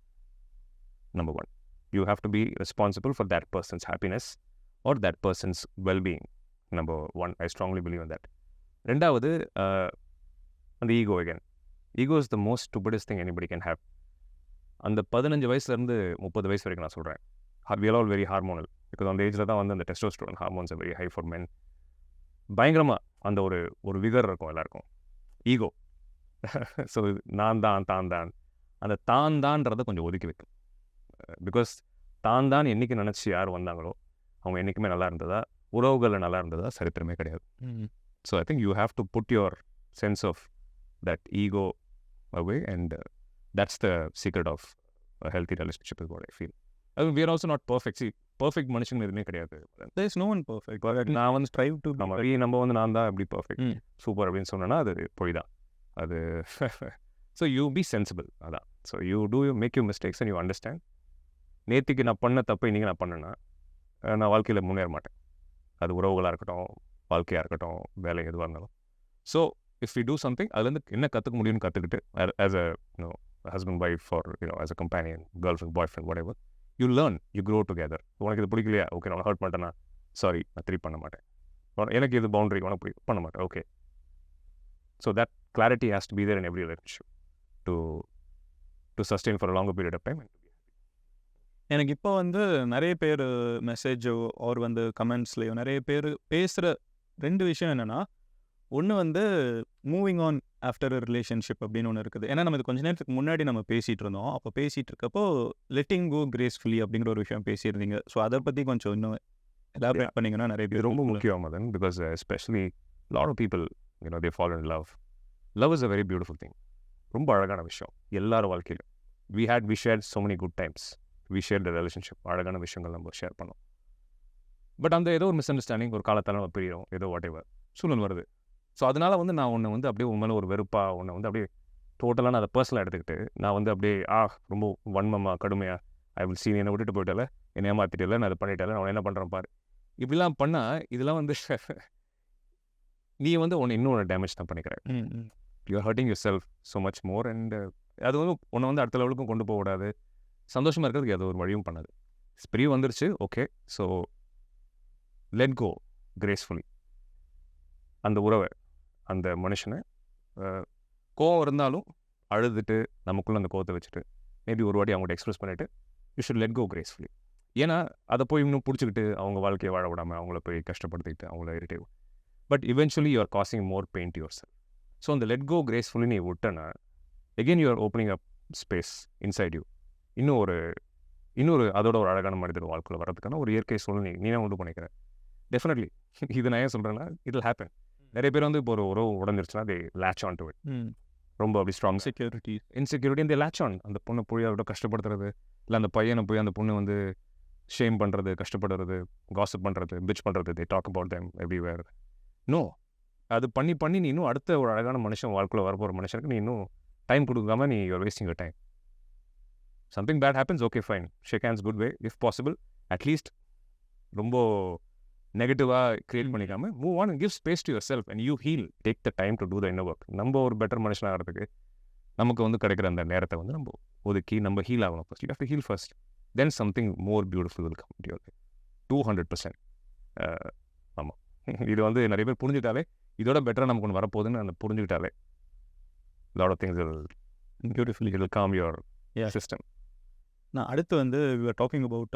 Number 1, you have to be responsible for that person's happiness or that person's well-being. Number 1, I strongly believe in that. ரெண்டாவது, அந்த ego. Again, ego is the most stupidest thing anybody can have. அந்த 15 வயசுலேருந்து 30 வயசு வரைக்கும் நான் சொல்கிறேன், we are all very hormonal. Because அந்த ஏஜில் தான் வந்து அந்த testosterone hormones are very high for men. பயங்கரமாக அந்த ஒரு விகர் இருக்கும் எல்லாருக்கும். ஈகோ. ஸோ நான் தான் அந்த தான்றதை கொஞ்சம் ஒதுக்கி வைக்கும். பிகாஸ் தான் என்னைக்கு நினச்சி யார் வந்தாங்களோ அவங்க என்றைக்குமே நல்லா இருந்ததா, உறவுகளில் நல்லா இருந்ததா சரித்திரமே கிடையாது. So I think you have to put your sense of that ego away and that's the secret of a healthy relationship is what I feel. I mean, we are also not perfect. See, perfect மனுஷங்க எதுவுமே கிடையாது. There is no one perfect. நான் வந்து strive to நம்ம வந்து நான் தான் எப்படி பர்ஃபெக்ட் சூப்பர் அப்படின்னு சொன்னேன்னா அது பொய் தான். அது ஸோ யூ பி சென்சிபிள். அதான். So you make you mistakes and you understand. நேற்றுக்கு நான் பண்ண தப்பு இன்றைக்கி நான் பண்ணேன்னா நான் வாழ்க்கையில் முன்னேற மாட்டேன். அது உறவுகளாக இருக்கட்டும், வாழ்க்கையாக இருக்கட்டும், வேலை எதுவாக இருந்தாலும். So if we do something, அதுலேருந்து என்ன கற்றுக்க முடியும்னு கற்றுக்கிட்டு as a husband, wife or as a companion, girlfriend, boyfriend, whatever, you learn, you grow together. உனக்கு இது பிடிக்கலையா, ஓகே நான் ஹர்ட் பண்ணிட்டேன்னா சாரி நான் திருப்பி பண்ண மாட்டேன். எனக்கு இது பவுண்டரி உனக்கு பிடிக்கும் பண்ண மாட்டேன், okay. So that clarity has to be there in every relationship to sustain for a longer period of time. எனக்கு இப்போ வந்து நிறைய பேர் மெசேஜோ ஆர் வந்து கமெண்ட்ஸ்லையோ நிறைய பேர் பேசுகிற 2 விஷயம் என்னென்னா, ஒன்று வந்து மூவிங் ஆன் ஆஃப்டர் ரிலேஷன்ஷிப் அப்படின்னு ஒன்று இருக்குது. ஏன்னா நம்ம இது கொஞ்ச நேரத்துக்கு முன்னாடி நம்ம பேசிகிட்டு இருந்தோம். அப்போ பேசிகிட்டு இருக்கப்போ லெட்டிங் கோ கிரேஸ்ஃபுல்லி அப்படிங்கிற ஒரு விஷயம் பேசியிருந்தீங்க. ஸோ அதை பற்றி கொஞ்சம் இன்னும் எலாபரேட் பண்ணிங்கன்னா நிறைய பேர் ரொம்ப முக்கியம் Madan. Because especially lot of people they fall in love. Love is a very beautiful thing. ரொம்ப அழகான விஷயம் எல்லாரும் வாழ்க்கையிலும். we shared so many good times. we shared the relationship. அழகான விஷயங்கள் நம்ம ஷேர் பண்ணோம். பட் அந்த ஏதோ ஒரு மிஸ் அண்டர்ஸ்டாண்டிங் ஒரு காலத்தால் நம்ம பிரியும், ஏதோ வாட் எவர் சூழல் வருது. ஸோ அதனால் வந்து நான் உன்னை வந்து அப்படியே உண்மையில ஒரு வெறுப்பாக உன்னை வந்து அப்படியே டோட்டலாக நான் அதை பர்சனலாக எடுத்துக்கிட்டு நான் வந்து அப்படியே ரொம்ப வன்மமாக கடுமையாக ஐ வில் சீன் என்னை விட்டுட்டு போயிட்டால, என்னை ஏமாற்றிட்டல, நான் அதை பண்ணிட்டால, நான் என்ன பண்ணுறேன் பாரு, இப்படிலாம் பண்ணால் இதெல்லாம் வந்து நீ வந்து உன்னை இன்னும் டேமேஜ் தான் பண்ணிக்கிறேன். You are hurting your self so much more. And அது வந்து உன்னை வந்து அடுத்த லெவலுக்கும் கொண்டு போகக்கூடாது. சந்தோஷமாக இருக்கிறதுக்கு அது ஒரு வழியும் பண்ணாது. ஸ்பிரி வந்துருச்சு, okay. So let go gracefully. அந்த உறவை, அந்த மனுஷனை கோவம் இருந்தாலும் அழுதுட்டு நமக்குள்ளே அந்த கோவத்தை வச்சுட்டு மேபி ஒரு வாட்டி அவங்கள்ட்ட எக்ஸ்பிரஸ் பண்ணிவிட்டு you should let go gracefully. ஏன்னா அதை போய் இன்னும் பிடிச்சிக்கிட்டு அவங்க வாழ்க்கையை வாழ விடாமல் அவங்கள போய் கஷ்டப்படுத்திக்கிட்டு அவங்கள irritate. But eventually you are causing more pain to yourself. So அந்த லெட் கோ கிரேஸ்ஃபுல்லி நீ விட்டனா again you are opening up space inside you. இன்னொரு அதோட ஒரு அழகான மனிதர் வாழ்க்கையில் வரதுக்கான ஒரு இயற்கை சூழ்நிலை நீ தான் உண்டு பண்ணிக்கிற. டெஃபினெட்லி இது நான் ஏன் சொல்கிறேன்னா இட் வில் ஹேப்பன். நிறைய பேர் வந்து இப்போ ஒரு உறவு உடஞ்சிருச்சுன்னா தே லேட்ச் ஆன் டு இட். ரொம்ப அப்படி strong insecurity they latch on. அந்த பொண்ணை போய் அவரோட கஷ்டப்படுத்துறது, இல்லை அந்த பையனை போய் அந்த பொண்ணு வந்து ஷேம் பண்ணுறது, கஷ்டப்படுறது, காசிப் பண்ணுறது, பிச் பண்ணுறது, they talk about them everywhere. No, அது பண்ணி நீ இன்னும் அடுத்த ஒரு அழகான மனுஷன் வாழ்க்கையில் வரப்போகிற மனுஷனுக்கு நீ இன்னும் டைம் கொடுக்காம நீ you're wasting your time. Something bad happens, okay fine, shake hands good way if possible. At least ரொம்ப நெகட்டிவாக க்ரியேட் பண்ணிக்காமல் move on and give space to yourself and you heal. Take the time to do the inner work. நம்ம ஒரு better மனுஷனாகிறதுக்கு நமக்கு வந்து கிடைக்கிற அந்த நேரத்தை வந்து நம்ம ஒதுக்கி நம்ம ஹீல் ஆகணும். First you have to heal first, then something more beautiful will come to your life. 200%. ஆமாம், இது வந்து நிறைய பேர் புரிஞ்சுக்கிட்டாலே இதோட பெட்டராக நமக்கு ஒன்று வரப்போகுதுன்னு அந்த புரிஞ்சுக்கிட்டாலே lot of things beautifully it will calm your system. நான் அடுத்து வந்து we were talking about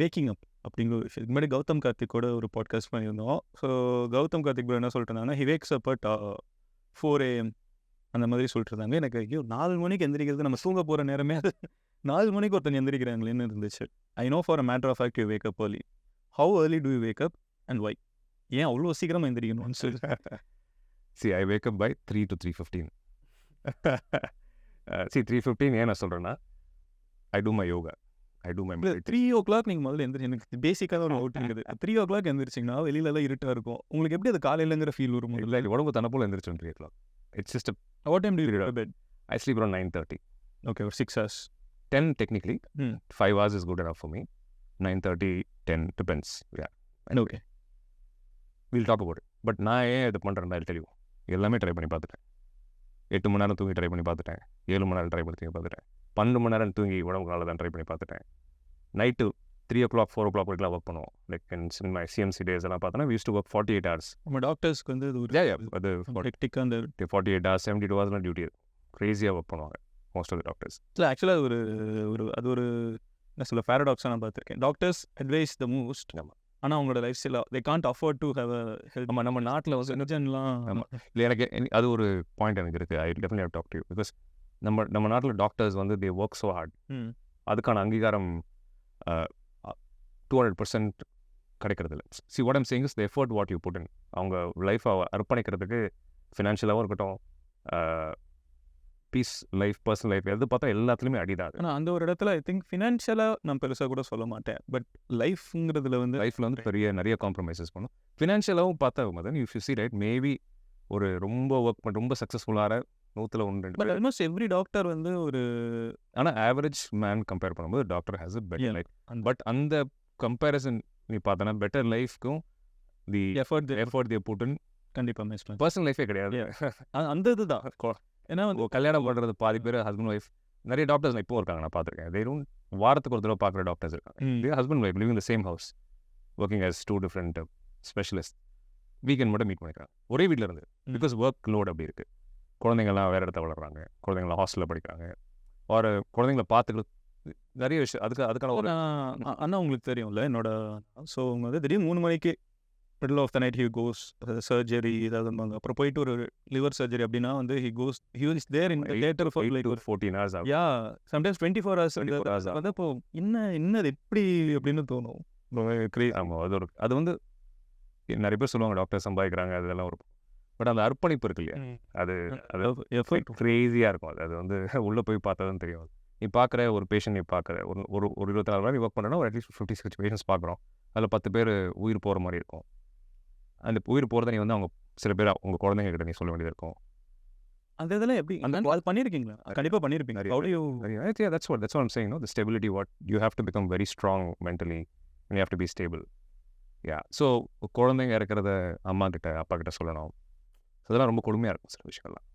waking up அப்படிங்கிற ஒரு விஷயம். இதுக்கு முன்னாடி கௌதம் கார்த்திக்கோட ஒரு பாட்காஸ்ட் பண்ணியிருந்தோம். ஸோ கௌதம் கார்த்திக் ப்ரோ என்ன சொல்லிட்டு இருந்தாங்கன்னா, he wakes up at 4 AM அந்த மாதிரி சொல்லிட்டு இருந்தாங்க. எனக்கு ஐயோ 4 மணிக்கு எந்திரிக்கிறது நம்ம தூங்க போகிற நேரமே அது 4 மணிக்கு ஒருத்தன் எந்திரிக்கிறாங்களேன்னு இருந்துச்சு. I know for a matter of fact you wake up early. How early do you wake up and why? ஏன் அவ்வளோ சீக்கிரமாக எந்திரிக்கணும்னு சொல்லி. See, I wake up by 3 to 3:15. See, 3:15 ஏன் நான் சொல்கிறேன்னா, I do my yoga. I do my meditation. 3 o'clock நீங்கள் முதல்ல எந்திரிச்சு, எனக்கு பேசிக்காக ஒரு அவுட் இருக்குது. 3 o'clock எந்திரிச்சிங்கன்னா வெளியிலலாம் இருட்டாக இருக்கும். உங்களுக்கு எப்படி அது காலையிலங்கிற ஃபீல் வரும்? இல்லை, உடம்பு தன போல் எந்திரிச்சோம் 3 o'clock. It's just a... What time do you go to bed? I sleep around 9:30. Okay, or 6 hours. 10 technically. 5 hours is good enough for me. 9:30, 10 depends. Yeah. And okay. We'll talk about it. But நான் ஏன் இது பண்ணுறேன் I'll tell you. எல்லாமே try பண்ணி பார்த்துட்டேன். 8 மணி நேரம் தூங்கி try பண்ணி பார்த்துட்டேன். 7 மணி நேரம் ட்ரை பண்ணி பார்த்துட்டேன். 12 மணி நேரம் தூங்கி உடம்புக்கு நல்லா தான் ட்ரை பண்ணி பார்த்துட்டேன். நைட்டு 3 o'clock 4 o'clock வரைக்கும் ஒர்க் பண்ணுவோம். Like in my CMC days எல்லாம் பார்த்தோன்னா we used to work 48 hours. நம்ம டாக்டர்ஸ்க்கு வந்து அது ஹெக்டிக்காக அந்த 48 hours 72 hours டியூட்டி க்ரேஸியாக ஒர்க் பண்ணுவாங்க மோஸ்ட் ஆஃப் த டாக்டர்ஸ். இல்லை ஆக்சுவலாக அது ஒரு என்ன சொல்ல பேரடாக்ஸாக நான் பார்த்துருக்கேன். Doctors advice the most. ஆனால் அவங்களோட life style they can't afford to have a health. நம்ம நாட்டில் வந்து என்ஜன்லாம் இல்லை, எனக்கு அது ஒரு பாயிண்ட் எனக்கு இருக்குது. I definitely have talk to you because நம்ம நாட்டில் டாக்டர்ஸ் வந்து தே ஒர்க் ஸோ ஹார்ட். அதுக்கான அங்கீகாரம் 200% கிடைக்கிறது இல்லை. See what I'm saying is the effort what you put in. அவங்க லைஃப்பை அர்ப்பணிக்கிறதுக்கு ஃபினான்ஷியலாகவும் இருக்கட்டும், பீஸ் லைஃப், பர்சனல் லைஃப் எது பார்த்தா எல்லாத்துலேயுமே அடிதான். ஆனால் அந்த ஒரு இடத்துல ஐ திங்க் ஃபினான்ஷியலாக நான் பெருசாக கூட சொல்ல மாட்டேன், பட் லைஃப்ங்கிறதுல வந்து லைஃப்பில் வந்து நிறைய காம்ப்ரமைசஸ் பண்ணும். ஃபினான்ஷியலாகவும் பார்த்தா மதன் யூ சி ரைட், மேபி ஒரு ரொம்ப ஒர்க் பண்ண ரொம்ப சக்ஸஸ்ஃபுல்லான 100-2 பட் ஆல்மோஸ்ட் எவ்ரி டாக்டர் வந்து ஒரு ஆனால் ஆவரேஜ் மேன் கம்பேர் பண்ணும்போது doctor has a better life. But அந்த கம்பேரிசன் நீ பார்த்தனா பெட்டர் லைஃப்க்கும் the effort the put in கண்டிப்பாக மிஸ் பண்ணி பர்சனல் லைஃபே கிடையாது. அந்த இதுதான். ஏன்னா வந்து கல்யாணம் பண்ணுறது பாதி பேர் ஹஸ்பண்ட் ஒய்ஃப். நிறைய டாக்டர்ஸ் இப்போ இருக்காங்க, நான் பார்த்துருக்கேன். வெறும் வாரத்துக்கு ஒரு தடவை பார்க்குற டாக்டர்ஸ் இருக்காங்க. Husband wife living the same house, working as 2 different specialist. Weekend மட்டும் மீட் பண்ணிக்கிறாங்க ஒரே வீட்டில் இருந்து. பிகாஸ் ஒர்க் லோட் அப்படி இருக்குது. குழந்தைங்கள்லாம் வேறு இடத்த வளர்கிறாங்க, குழந்தைங்களாம் ஹாஸ்டலில் படிக்கிறாங்க, ஒரு குழந்தைங்களை பார்த்துக்கிட்டு நிறைய விஷயம் அதுக்கான ஒரு அண்ணா உங்களுக்கு தெரியும்ல என்னோட. ஸோ அவங்க வந்து திடீர்னு 3 மணிக்கு middle of the night he goes surgery ஏதாவது இருந்தாங்க. அப்புறம் போயிட்டு ஒரு லிவர் சர்ஜரி அப்படின்னா வந்து he is there in later for like 14 hours ஆகும். யா சம்டைம்ஸ் 24 hours வந்து அப்போ இன்னது எப்படி அப்படின்னு தோணும். ஆமாம், அது வந்து நிறைய பேர் சொல்லுவாங்க டாக்டர் சம்பாதிக்கிறாங்க அதெல்லாம் ஒரு. பட் அந்த அர்ப்பணிப்பு இருக்கு இல்லையா, அது க்ரேஸியாக இருக்கும். அது வந்து உள்ளே போய் பார்த்தா தான் தெரியும். நீ பார்க்குற ஒரு பேஷண்ட், நீ பார்க்குற ஒரு 24 hours நீ ஒர்க் பண்ணுறேன்னா ஒரு அட்லீஸ்ட் 50-60 பேஷண்ட்ஸ் பார்க்குறோம். அதில் 10 பேர் உயிர் போகிற மாதிரி இருக்கும். அந்த உயிர் போகிறத நீ வந்து அவங்க சில பேர் உங்கள் குழந்தைங்க கிட்ட நீ சொல்ல வேண்டியது இருக்கும். அந்த இதெல்லாம் எப்படி அது பண்ணியிருக்கீங்களா? கண்டிப்பாக பண்ணியிருப்பீங்க. That's what I'm saying, no? The stability, what you have to become very strong mentally and you have to be stable. Yeah. So குழந்தைங்க இருக்கிறத அம்மா கிட்ட அப்பா கிட்ட சொல்லணும். அதெல்லாம் ரொம்ப கொடுமையாக இருக்கும் சில விஷயங்கள்லாம்.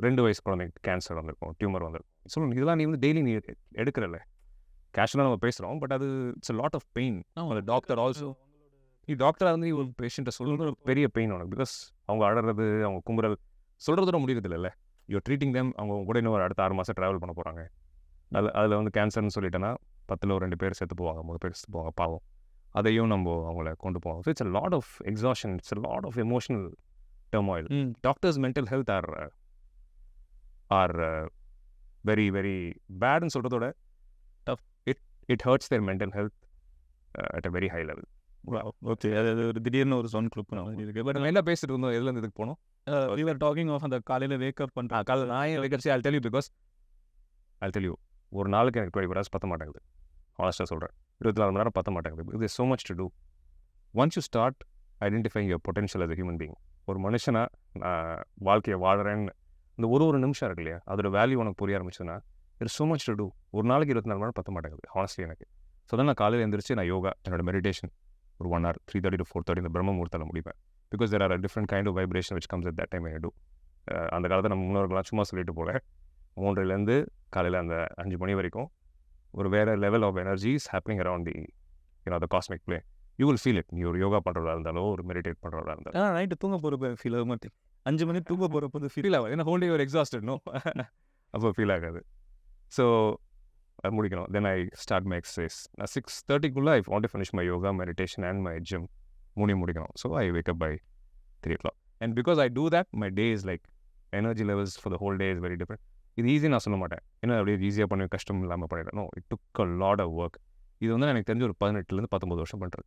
2 வயசு குழந்தைங்க கேன்சர் வந்திருக்கும், டியூமர் வந்திருக்கும். சொல்லணும் இதெல்லாம் நீ வந்து டெய்லி நீ எடுக்கிறல்ல. கேஷுவலாக நம்ம பேசுகிறோம், பட் அது it's a lot of pain. அந்த டாக்டர் ஆல்சோ நீ டாக்டராக வந்து ஒரு பேஷண்ட்டை சொல்கிறது ஒரு பெரிய பெயின் உனக்கு. பிகாஸ் அவங்க அழறது, அவங்க கும்புறல் சொல்கிறதோட முடியறது இல்லைல்ல. You treating them. அவங்க கூட இன்னும் ஒரு அடுத்த 6 மாதம் ட்ராவல் பண்ண போகிறாங்க. அதில் வந்து கேன்சர்னு சொல்லிட்டேன்னா 10ல் ஒரு 2 பேர் செத்து போவாங்க, 3 பேர் செத்து போவாங்க, பாவம். அதையும் நம்ம அவங்கள கொண்டு போவோம். So it's a lot of exhaustion, it's a lot of emotional turmoil. Doctors' mental health are very very bad ன்னு சொல்கிறதோட tough. It hurts their mental health at a very high level. Okay, அது ஒரு திடீர்னு ஒரு sound clip இருக்கு. But நம்ம என்ன பேசிட்டு இருந்தோம், எதுலேருந்து இதுக்கு போனோம்? we were talking of அந்த காலையில் வேக்கப் பண்ணுறேன். காலையில் நான் ஏன் wake up I'll tell you because I'll tell you ஒரு நாளுக்கு எனக்கு 24 hours பத்த மாட்டேங்குது. ஹானஸ்ட்டாக சொல்கிறேன், 24 மணி நேரம் பத்த மாட்டேங்குது. There's so much to do. Once you start identifying your potential as a human being, ஒரு மனுஷனா நான் வாழ்க்கையை வாழ்கிறேன்னு இந்த ஒரு நிமிஷம் இருக்கு இல்லையா, அதோட வேல்யூ உனக்கு புரிய ஆரம்பிச்சுன்னா there's so much to do. ஒரு நாளைக்கு 24 மணி நேரம் பத்த மாட்டேங்குது ஹானஸ்ட்லி எனக்கு. ஸோ தான் நான் காலையில் எழுந்திரிச்சு நான் யோகா, என்னோட மெடிடேஷன் ஒரு 1 hour 3:30 to 4:30 இந்த பிரம்ம முகூர்த்தத்தில் முடிப்பேன். Because there are a different kind of vibration which comes at that time when you do. அந்த காலத்தில் நம்ம முன்னோர்கள்லாம் சும்மா சொல்லிட்டு போல 3லேருந்து காலையில் அந்த 5 மணி வரைக்கும் ஒரு வேறு level of energy is happening around the cosmic plane. You will feel it. நீ ஒரு யோகா பண்ணுறதா இருந்தாலோ ஒரு மெடிடேட் பண்ணுறதா இருந்தாலும் நைட்டு தூங்க போகிறப்ப ஃபீல் ஆக மாட்டேன். 5 மணி தூங்க போகிறப்போ ஃபீல் ஆகாது. ஏன்னா whole day you're exhausted, no அப்போ ஃபீல் ஆகாது. ஸோ அது முடிக்கணும். Then I start my exercise. நான் 6:30க்குள்ளே I want to finish my yoga, meditation and my gym முடிக்கணும். So I wake up by 3 o'clock. And because I do that my day is like energy levels for the whole day is very different. இது easy நான் சொல்ல மாட்டேன், ஏன்னா அப்படியே ஈஸியாக பண்ணி கஷ்டம் இல்லாமல் பண்ணிட்டேன். No, it took a lot of work. இது வந்து எனக்கு தெரிஞ்சு ஒரு 18லேருந்து 19 வருஷம் பண்ணுறேன்,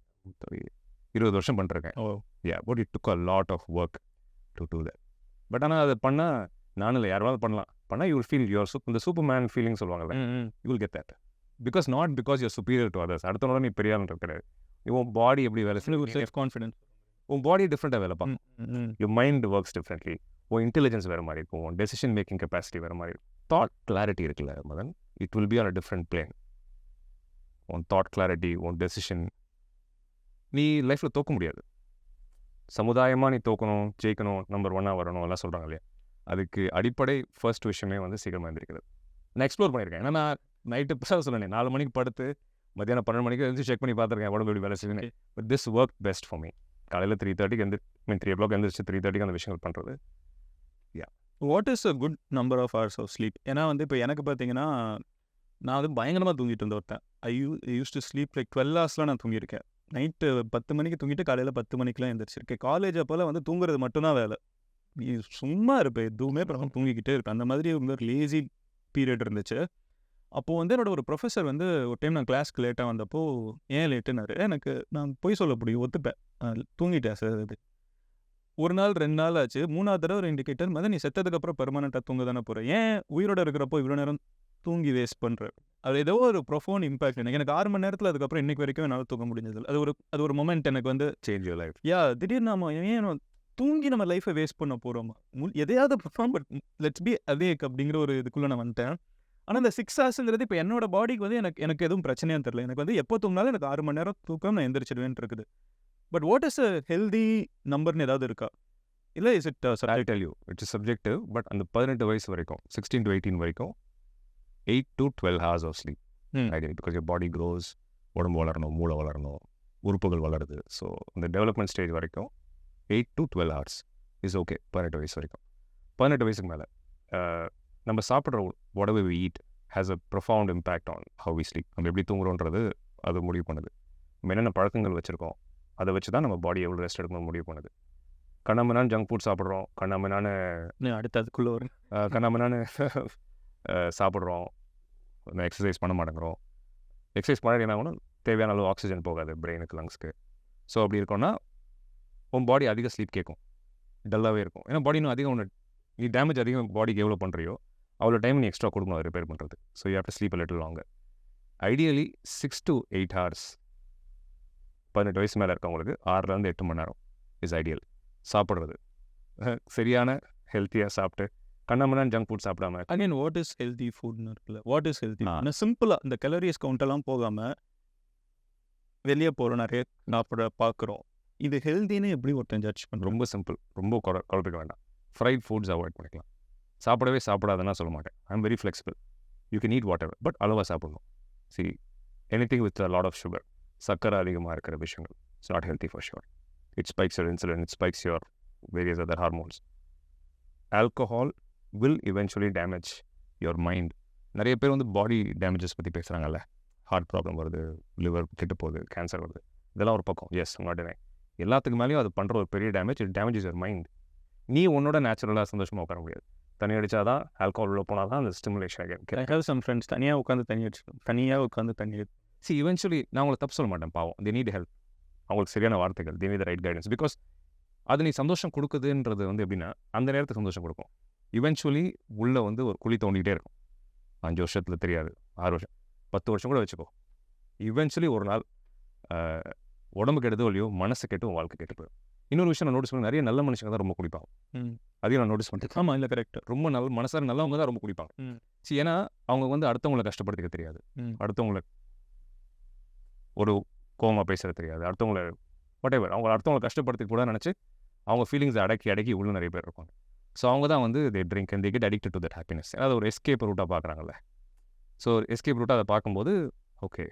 20 வருஷம் பண்ணிருக்கேன். But it took a lot of work to do that. But ஆனால் அதை பண்ணால் நானும் இல்லை, யாராவது பண்ணால் யூ வில் ஃபீல் யுவர் இந்த சூப்பர் மேன் ஃபீலிங் சொல்லுவாங்கல்ல, you will get that. Because not because you're superior to others. அடுத்தவங்க நீ பெரிய ஆளுன்ற கிடையாது. உன் பாடி எப்படி வேலை செய்யும், செல்ஃப் கான்ஃபிடன்ஸ், உன் பாடி டிஃப்ரெண்ட்டாக வேலை பார்க்கும். Your mind works differently. உன் இன்டெலிஜென்ஸ் வேறு மாதிரி இருக்கும், உன் டெசிஷன் மேக்கிங் கெப்பாசிட்டி வேறு மாதிரி இருக்கும். தாட் கிளாரிட்டி இருக்குல்ல Madan, it will be on a different plane. உன் தாட் கிளாரிட்டி, உன் டெசிஷன், நீ லைஃப்பில் தோக்க முடியாது. சமுதாயமாக நீ தோக்கணும், ஜெயிக்கணும், நம்பர் 1 வரணும் எல்லாம் சொல்கிறாங்க இல்லையா, அதுக்கு அடிப்படை ஃபர்ஸ்ட் விஷயமே வந்து சீக்கிரமாக இருந்திருக்கிறது. நான் எக்ஸ்ப்ளோர் பண்ணியிருக்கேன். ஏன்னா நான் நைட்டு புதுசாக சொன்னேன், 4 மணிக்கு படுத்து மத்தியானம் 12 மணிக்கு எழுந்து செக் பண்ணி பார்த்துருக்கேன் உடம்பு எப்படி வேலை செய்யுன்னு. But this work best for me. காலையில் 3:30க்கு 3 o'clock எழுந்திரிச்சு 3:30க்கு அந்த விஷயங்கள் பண்ணுறது. What is a good number of hours of sleep? ஏன்னா வந்து இப்போ எனக்கு பார்த்தீங்கன்னா நான் வந்து பயங்கரமாக தூங்கிட்டு இருந்த ஒருத்தன். I use to sleep like 12 hours நான் தூங்கியிருக்கேன். நைட்டு 10 மணிக்கு தூங்கிட்டு காலையில் 10 மணிக்கெலாம் எழுந்திரிச்சிருக்கேன். காலேஜ் அப்போல்லாம் வந்து தூங்குறது மட்டும்தான் வேலை. நீ சும்மா இருப்பேன், எதுவுமே பண்ணாமல் தூங்கிக்கிட்டே இருப்பேன். அந்த மாதிரி ஒரு லேசி பீரியட் இருந்துச்சு. அப்போது வந்து என்னோட ஒரு ப்ரொஃபஸர் வந்து ஒரு டைம் நான் கிளாஸ்க்கு லேட்டாக வந்தப்போ ஏன் லேட்டுனாரு. எனக்கு நான் பொய் சொல்ல முடியும், ஒத்துப்பேன், தூங்கிட்டேன் சார். அது ஒரு நாள் 2 நாள் ஆச்சு. 3வது தடவை ஒரு இண்டிகேட்டர், மதன் நீ செத்ததுக்கப்புறம் பெர்மனெண்ட்டாக தூங்க தானே போகிற, ஏன் உயிரோட இருக்கிறப்போ இவ்வளோ நேரம் தூங்கி வேஸ்ட் பண்ணுற. அது ஏதோ ஒரு ப்ரொஃபோன் இம்பாக்ட் எனக்கு 6 மணி நேரத்தில் அதுக்கப்புறம் இன்னைக்கு வரைக்கும் என்னால் தூங்க முடிஞ்சது. அது ஒரு மொமெண்ட் எனக்கு வந்து சேஞ்ச் யுவர் லைஃப். திடீர்னு நம்ம ஏன் தூங்கி நம்ம லைஃப்பை வேஸ்ட் பண்ண போகிறோமா, எதையாவது perform, but let's be awake அப்படிங்கிற ஒரு இதுக்குள்ளே நான் வந்துட்டேன். ஆனால் இந்த 6 ஹவர்ஸுங்கிறது இப்போ என்னோட பாடிக்கு வந்து எனக்கு எதுவும் பிரச்சனையாக தெரியல. எனக்கு வந்து எப்போ தூங்கினாலும் எனக்கு 6 மணி நேரம் தூக்கம் நான் எந்திரிச்சிடுவேன் இருக்குது. But what is a healthy நம்பர்னு ஏதாவது இருக்கா, இல்லை is it I tell you it's subjective. But அந்த 18 வயசு வரைக்கும் 16 to 18 வரைக்கும் 8 to 12 hours of sleep ideally, because your body grows, உடம்பு வளரணும், மூளை வளரணும், உறுப்புகள் வளருது. ஸோ இந்த டெவலப்மெண்ட் ஸ்டேஜ் வரைக்கும் 8 to 12 hours இஸ் ஓகே. 18 வயசு வரைக்கும். 18 வயசுக்கு மேலே நம்ம சாப்பிட்ற whatever we eat has a profound impact on how we sleep. நம்ம எப்படி தூங்குறோன்றது அது முடிவு பண்ணுது. நம்ம என்னென்ன பழக்கங்கள் வச்சுருக்கோம் அதை வச்சு தான் நம்ம பாடி எவ்வளோ ரெஸ்ட் எடுக்கணும் முடிவு பண்ணுது. கண்ணாமண்ணான ஜங்க் ஃபுட் சாப்பிட்றோம், கண்ணாமண்ணான அடுத்ததுக்குள்ளே வரும், கண்ணாமண்ணான சாப்பிட்றோம், எக்ஸசைஸ் பண்ண மாட்டேங்கிறோம். எக்ஸசைஸ் பண்ண என்ன ஆகணும், தேவையான அளவு ஆக்சிஜன் போகாது பிரெயினுக்கு, லங்ஸ்க்கு. ஸோ அப்படி இருக்கோன்னா உன் பாடி அதிக ஸ்லீப் கேட்கும், டல்லாகவே இருக்கும். ஏன்னா பாடி இன்னும் அதிகம் நீ டேமேஜ் அதிகம் பாடிக்கு எவ்வளோ பண்ணுறியோ அவ்வளோ டைம் நீ எக்ஸ்ட்ரா கொடுக்கணும் அதை ரிப்பேர் பண்ணுறது. So you have to sleep a little longer. Ideally 6 to 8 hours. 18 வயசு மேலே இருக்கவங்களுக்கு 6 to 8 மணி நேரம் இஸ் ஐடியல். சாப்பிட்றது சரியான ஹெல்த்தியாக சாப்பிட்டு கண்ணாமண்ணான ஜங்க் ஃபுட் சாப்பிடாம. அகைன் வாட் இஸ் ஹெல்தி ஃபுட்னு இருக்குல்ல, வாட் இஸ் ஹெல்தி நான் சிம்பிளாக இந்த கலோரிஸ் கவுண்டெல்லாம் போகாமல் வெளியே போகிறோம், நிறைய சாப்பிட பார்க்குறோம், இது ஹெல்தின்னு எப்படி ஒருத்தன் ஜட்ஜ் பண்ணுறோம்? ரொம்ப சிம்பிள், ரொம்ப குழப்பிக்க வேண்டாம். ஃப்ரைட் ஃபுட்ஸ் அவாய்ட் பண்ணிக்கலாம். சாப்பிடவே சாப்பிடாதுன்னா சொல்ல மாட்டேன். I am very flexible. You can eat whatever, but அளவாக சாப்பிடணும். See anything with lot of sugar, சக்கரை அதிகமாக இருக்கிற விஷயங்கள் it's not healthy for sure. It spikes your insulin, it spikes your various other hormones. Alcohol will eventually damage your mind. நிறைய பேர் வந்து body damages பற்றி பேசுகிறாங்கல்ல, ஹார்ட் ப்ராப்ளம் வருது, லிவர் கெட்டு போகுது, கேன்சர் வருது, இதெல்லாம் ஒரு பக்கம். Yes not deny. எல்லாத்துக்கு மேலேயும் அது பண்ணுற ஒரு பெரிய damage, it damages your mind. நீ உன்னோட நேச்சுரலாக சந்தோஷமாக உட்கார முடியாது. தண்ணி அடித்தா தான், ஆல்கஹால் உள்ள போனால் தான் அந்த ஸ்டிமுலேஷன் ஆகும். ஐ ஹேவ் சம் ஃப்ரெண்ட்ஸ் தனியாக உட்காந்து தண்ணி அடிச்சு. சி இவென்ச்சுவலி நான் அவங்களை தப்பு சொல்ல மாட்டேன், பாவம், தே நீட் ஹெல்ப். அவங்களுக்கு சரியான வார்த்தைகள், they need the right guidance. Because அது நீ சந்தோஷம் கொடுக்குதுன்றது வந்து எப்படின்னா அந்த நேரத்துக்கு சந்தோஷம் கொடுக்கும். இவென்ச்சுவலி உள்ளே வந்து ஒரு குழி தோண்டிகிட்டே இருக்கும். 5 வருஷத்தில் தெரியாது, 6 வருஷம், 10 வருஷம் கூட வச்சுக்கோ. இவென்ச்சுவலி ஒரு நாள் உடம்பு கெடுதோ இல்லையோ மனசு கெட்டு வாழ்க்கை கெட்டு போயிடும். இன்னொரு விஷயம் நான் நோட்டீஸ் பண்ணி, நிறைய நல்ல மனுஷங்க தான் ரொம்ப குடிப்பாங்க. அதையும் நான் நோட்டீஸ் பண்ணிட்டேன். ஆமாம், இல்லை கரெக்ட். ரொம்ப மனசார நல்லவங்க தான் ரொம்ப குடிப்பாங்க. சரி, ஏன்னா அவங்க வந்து அடுத்தவங்களை கஷ்டப்படுத்திக்க தெரியாது, அடுத்தவங்களை ஒரு கோவமாக பேசுறது தெரியாது, அடுத்தவங்களை வாட்எவர் அடுத்தவங்களை கஷ்டப்படுத்தி கூட நினச்சி அவங்க ஃபீலிங்ஸை அடக்கி உள்ள நிறைய பேர் இருப்பாங்க. ஸோ அவங்க தான் வந்து தே drink and they get addicted to that happiness. அதாவது ஒரு எஸ்கேப் ரூட்டாக பார்க்குறாங்கல்ல. ஸோ எஸ்கேப் ரூட்டாக அதை பார்க்கும்போது ஓகே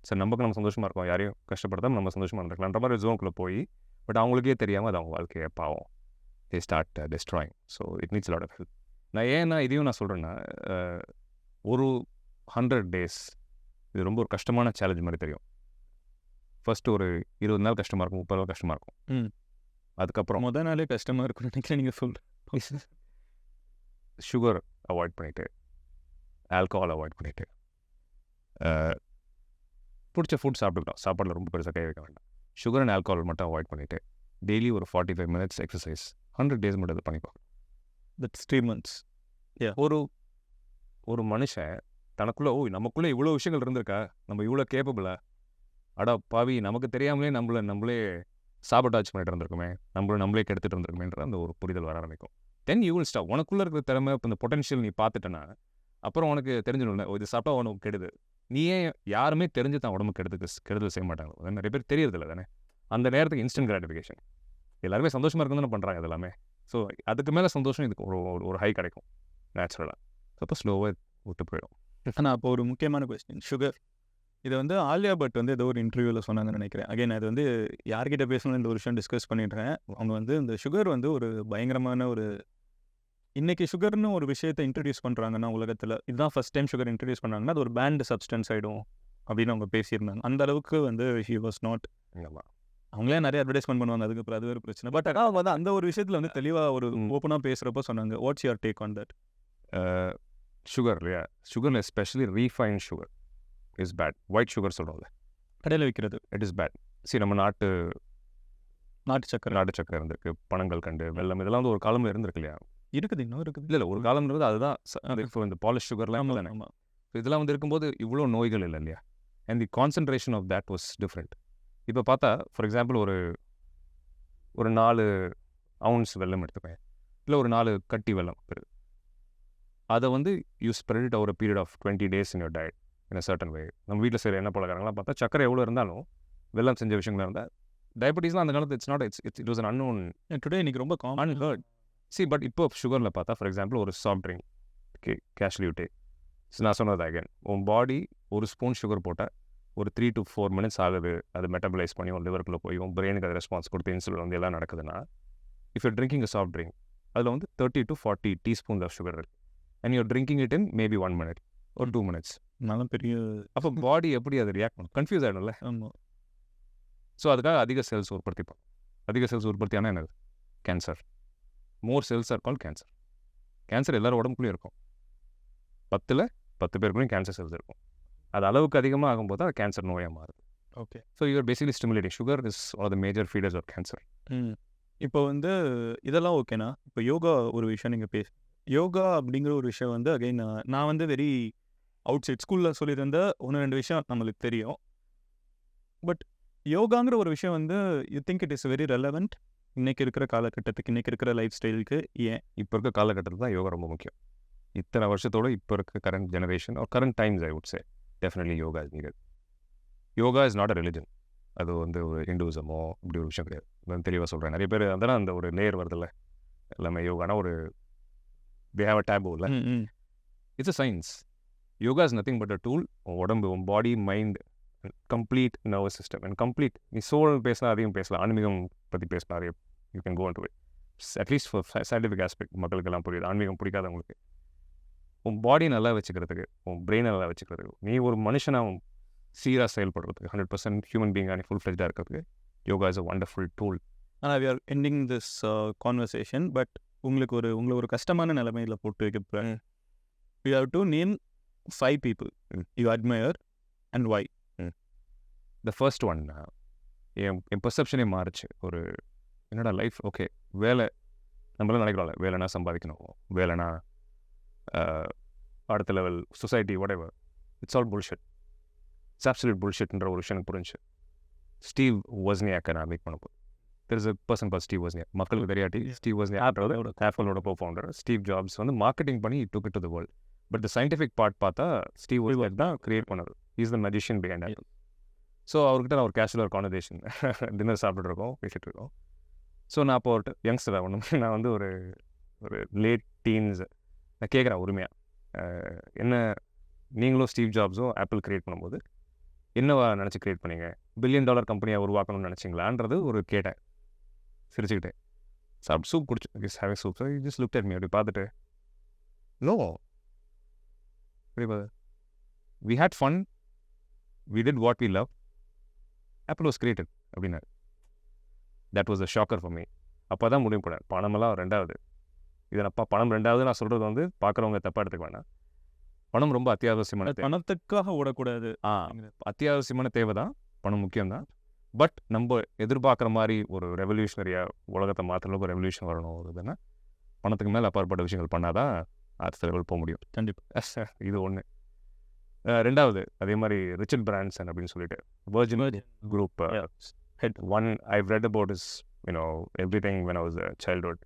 சார், நமக்கு நம்ம சந்தோஷமாக இருக்கோம், யாரையும் கஷ்டப்படுத்தாமல் நம்ம சந்தோஷமாக இருந்திருக்கலான்ற மாதிரி ஜோனுக்குள்ளே போய், பட் அவங்களுக்கே தெரியாமல் அது அவங்க வாழ்க்கையை பாவம் they start destroying. So it needs lot of help. நான் ஏன்னா இதையும் நான் சொல்கிறேன்னா, ஒரு 100 days இது ரொம்ப ஒரு கஷ்டமான சேலஞ்ச் மாதிரி தெரியும். ஃபஸ்ட்டு ஒரு 20 நாள் கஷ்டமாக இருக்கும், 30 நாள் கஷ்டமாக இருக்கும். அதுக்கப்புறம் முதல் நாளே கஷ்டமாக இருக்கும்னு நினைக்கிறேன். நீங்கள் சொல்கிறேன் சுகர் அவாய்ட் பண்ணிவிட்டு, ஆல்கஹால் அவாய்ட் பண்ணிவிட்டு, பிடிச்ச ஃபுட் சாப்பிட்டுக்கிட்டோம், சாப்பாடில் ரொம்ப பெருசாக கை வைக்க வேண்டாம். சுகர் அண்ட் ஆல்கஹால் மட்டும் அவாய்ட் பண்ணிவிட்டு டெய்லி ஒரு 45 minutes எக்ஸசைஸ் 100 days மட்டும் இது பண்ணிப்போம். That's 3 months. ஒரு மனுஷன் தனக்குள்ளே நமக்குள்ளே இவ்வளோ விஷயங்கள் இருந்திருக்கா, நம்ம இவ்வளோ கேப்பபிளா, அடா பாவி நமக்கு தெரியாமலே நம்மளே சாபட்டாச் பண்ணிட்டு இருந்திருக்குமே, நம்மளே கெடுத்துட்டு இருந்திருக்குமேன்ற அந்த ஒரு புரிதல் வர ஆரம்பிக்கும். Then you will stop. உனக்குள்ளே இருக்கிற திறமை, இப்போ இந்த பொட்டன்ஷியல் நீ பார்த்துட்டேன்னா அப்புறம் உனக்கு தெரிஞ்சிடும், இது சாப்பிட்டா உனக்கு கெடுது. நீ ஏன் யாருமே தெரிஞ்சு தான் உடம்பு கெடுதல் செய்ய மாட்டாங்க. நிறைய பேர் தெரியறதில்ல தானே. அந்த நேரத்துக்கு இன்ஸ்டன்ட் கிராட்டிஃபிகேஷன், எல்லாருமே சந்தோஷமாக இருக்குன்னு தானே பண்ணுறாங்க இதெல்லாமே. ஸோ அதுக்கு மேலே சந்தோஷம் இதுக்கு ஒரு ஹை கிடைக்கும் நேச்சுரலாக. அப்போ ஸ்லோவாக விட்டு போயிடும். ஆனால் அப்போ ஒரு முக்கியமான கொஸ்டின், சுகர். இதை வந்து ஆலியா பட் வந்து ஏதோ ஒரு இன்டர்வியூவில் சொன்னாங்கன்னு நினைக்கிறேன். அகைன் அது வந்து யார்கிட்ட பேசணும் இந்த ஒரு விஷயம் டிஸ்கஸ் பண்ணிடுறேன். அவங்க வந்து இந்த சுகர் வந்து ஒரு பயங்கரமான ஒரு, இன்றைக்கி சுகர்னு ஒரு விஷயத்தை இன்ட்ரடியூஸ் பண்ணுறாங்கன்னா உலகத்தில், இதுதான் ஃபஸ்ட் டைம் சுகர் இன்ட்ரடியூஸ் பண்ணாங்கன்னா அது ஒரு பேண்ட் சப்ஸ்டன்ஸ் ஆகிடும் அப்படின்னு அவங்க பேசியிருந்தாங்க. அந்த அளவுக்கு வந்து ஹி வாஸ் நாட். அவங்களே நிறைய அட்வர்டைஸ்மெண்ட் பண்ணுவாங்க, அதுக்கப்புறம் அது ஒரு பிரச்சனை. பட் ஆனால் அவங்க வந்து அந்த ஒரு விஷயத்தில் வந்து தெளிவாக ஒரு ஓப்பனாக பேசுகிறப்போ சொன்னாங்க. What's your take on that? Sugar இல்லையா, சுகரில் especially refine sugar is bad. White sugar சொல்கிறோம்ல, கடையில் விற்கிறது இட் இஸ் பேட். சரி, நம்ம நாட்டு சக்கரை சக்கரை இருந்திருக்கு, பனங்கள் கண்டு, வெல்லம், இதெல்லாம் வந்து ஒரு காலம்ல இருந்திருக்கு இல்லையா. இருக்குது, இன்னும் இருக்குது. இல்லை ஒரு காலம்ன்றது அதுதான். இப்போ இந்த பாலிஷ் சுகர்லாம் தானே. ஆமாம். இதெல்லாம் வந்து இருக்கும்போது இவ்வளோ நோய்கள் இல்லை இல்லையா. And the concentration of that was different. இப்போ பார்த்தா ஃபார் எக்ஸாம்பிள் ஒரு 4 ounce வெல்லம் எடுத்துப்பேன், இல்லை ஒரு 4 கட்டி வெல்லம் இருக்குது. அதை வந்து you spread it over period of 20 days in your diet in a certain way. நம்ம வீட்டில் செய்கிற என்ன பழக்காரங்களாம் பார்த்தா சக்கரை எவ்வளோ இருந்தாலும் வெல்லம் செஞ்ச விஷயங்கள் இருந்தால் டயபெட்டிஸ்லாம் அந்த காலத்து it was an unknown. Today இன்னைக்கு ரொம்ப காமன். unheard. See, பட் இப்போ சுகரில் பார்த்தா ஃபார் எக்ஸாம்பிள் ஒரு சாஃப்ட் ட்ரிங்க், கேஷ்யூ டே, நான் சொன்னது அகைன், உன் பாடி ஒரு ஸ்பூன் சுகர் போட்டால் ஒரு 3 to 4 minutes ஆகுது அது மெட்டபலைஸ் பண்ணி உன் லிவருக்குள்ளே போய் உன் பிரெயினுக்கு அது ரெஸ்பான்ஸ் கொடுத்து இன்சுலின் வந்து எல்லாம் நடக்குதுன்னா, if you drinking a soft drink அதில் வந்து 30 to 40 teaspoons ஆஃப் சுகர் இருக்குது. And you're drinking it in maybe 1 minute or 2 minutes. நல்ல பெரிய. அப்போ பாடி எப்படி அது ரியாக்ட் பண்ணும், கன்ஃபியூஸ் ஆகிடும்ல. ஆமாம். ஸோ அதுக்காக அதிக செல்ஸ் உற்பத்தி பண்ணும். அதிக செல்ஸ் உற்பத்தியான என்னது, கேன்சர். மோர் செல்ஸ் ஆர் கால் கேன்சர். கேன்சர் எல்லாரும் உடம்புக்குள்ளேயும் இருக்கும். 10 பேருக்குள்ளேயும் கேன்சர் செல்ஸ் இருக்கும். அது அளவுக்கு அதிகமாக ஆகும்போது அது கேன்சர் நோயாக மாறுது. Okay. So you're basically stimulating. Sugar is one of the major feeders of cancer. இப்போ வந்து இதெல்லாம் ஓகேண்ணா. இப்போ யோகா ஒரு விஷயம் நீங்கள் யோகா அப்படிங்கிற ஒரு விஷயம் வந்து அகைன் நான் வந்து வெரி அவுட் சைட் ஸ்கூலில் சொல்லியிருந்த 1-2 விஷயம் நம்மளுக்கு தெரியும். பட் யோகாங்கிற ஒரு விஷயம் வந்து you think it is very relevant இன்றைக்கி இருக்கிற காலகட்டத்துக்கு, இன்றைக்கி இருக்கிற லைஃப் ஸ்டைலுக்கு? ஏன் இப்போ இருக்க காலகட்டத்தில் தான் யோகா ரொம்ப முக்கியம். இத்தனை வருஷத்தோட இப்போ இருக்க current generation or current times I would say definitely yoga is needed. Yoga is not a religion. அது வந்து ஒரு ஹிந்துவிசமோ இப்படி ஒரு விஷயம் கிடையாது. நான் தெளிவாக சொல்கிறேன். நிறைய பேர் அதெல்லாம் அந்த ஒரு லேயர் வருதில்ல, எல்லாமே யோகானா ஒரு they have a taboo இல்லை. It's a science. Yoga is nothing but a tool. உடம்பு, உன் body, mind, complete nervous system and complete. நீ சோல் பேசலாம், அதிகம் பேசலாம், ஆன்மீகம் பற்றி பேசலாம், you can go into it. At least for scientific aspect மக்களுக்கெல்லாம் புரியுது. ஆன்மீகம் பிடிக்காதவங்களுக்கு உன் பாடி நல்லா வச்சுக்கிறதுக்கு, உன் பிரெயினை நல்லா வச்சுக்கிறதுக்கு, நீ ஒரு மனுஷனாக சீராக செயல்படுறதுக்கு, 100% ஹியூமன் பீங்காக ஃபுல் ஃப்ளெஜ்டாக இருக்கிறதுக்கு yoga is a wonderful tool. ஆனால் we are ending this conversation. But உங்களை ஒரு கஷ்டமான நிலைமையில் போட்டு வைக்கிறேன். You have to name 5 people you admire and why. The first one, என் பெர்செப்ஷனே மாறுச்சு. ஒரு என்னடா லைஃப், ஓகே வேலை நம்மளாம் நினைக்கிறோம்ல, வேலைனா சம்பாதிக்கணும், வேலைனா அடுத்த level society whatever, it's all bullshit. It's absolute புல்ஷிட்ன்ற ஒரு விஷயம் எனக்கு புரிஞ்சு. ஸ்டீவ் வொஸ்னியாக்கை நான் மீட் பண்ணப்போ, there is a person called Steve Wozniak. மக்களுக்கு தெரியாட்டி ஸ்டீவ் வொஸ்னியாக் ஆப்பிளோட co-founder. ஸ்டீவ் ஜாப்ஸ் வந்து மார்க்கெட்டிங் பண்ணி took it to the world. But the scientific part பார்த்தா ஸ்டீவ் வொஸ்னியாக் தான் கிரியேட் பண்ணது. Is the magician behind it. So அவர்கிட்ட நான் ஒரு கேஷுவல் கான்வர்சேஷன் டின்னர் சாப்பிட்டுட்டு இருக்கோம், பேசிகிட்டு இருக்கோம். ஸோ நான் அப்போ ஒரு யங்ஸ்டராக ஒன்று, நான் வந்து ஒரு லேட் டீன்ஸ். நான் கேட்குறேன் உரிமையாக, என்ன நீங்களும் ஸ்டீவ் ஜாப்ஸும் ஆப்பிள் கிரியேட் பண்ணும்போது என்னவா நினச்சி கிரியேட் பண்ணீங்க, $1 billion கம்பெனியாக உருவாக்கணும்னு நினச்சிங்களான்றது ஒரு கேட்டேன் சிரிச்சுக்கிட்டே. சாப்பிட்டு சூப் குடிச்சு having soup. So just looked at me, அப்படி பார்த்துட்டு, no we had fun, we did what we love, Apple was created அப்படின்னாரு. that was a shocker for me. அப்போ தான் முடிவு பண்ணேன், பணமெல்லாம் ரெண்டாவது. இதை பணம் ரெண்டாவது நான் சொல்கிறது வந்து பார்க்குறவங்க தப்பாக எடுத்துக்க வேணாம். பணம் ரொம்ப அத்தியாவசியமான தேவை. பணத்துக்காக ஓடக்கூடாது. அத்தியாவசியமான தேவை தான், பணம் முக்கியம்தான். பட் நம்ம எதிர்பார்க்குற மாதிரி ஒரு ரெவல்யூஷனரியாக உலகத்தை மாற்றுறதுக்கு ஒரு ரெவல்யூஷன் வரணும் இதுன்னா பணத்துக்கு மேலே அப்பாற்பட்ட விஷயங்கள் பண்ணாதான் அடுத்த லெவல் போக முடியும். கண்டிப்பாக இது ஒன்று. ரெண்டாவது அதே மாதிரி ரிச்சர்ட் பிரான்சன் அப்படின்னு சொல்லிட்டு virgin group head one I've read about is everything when I was a childhood.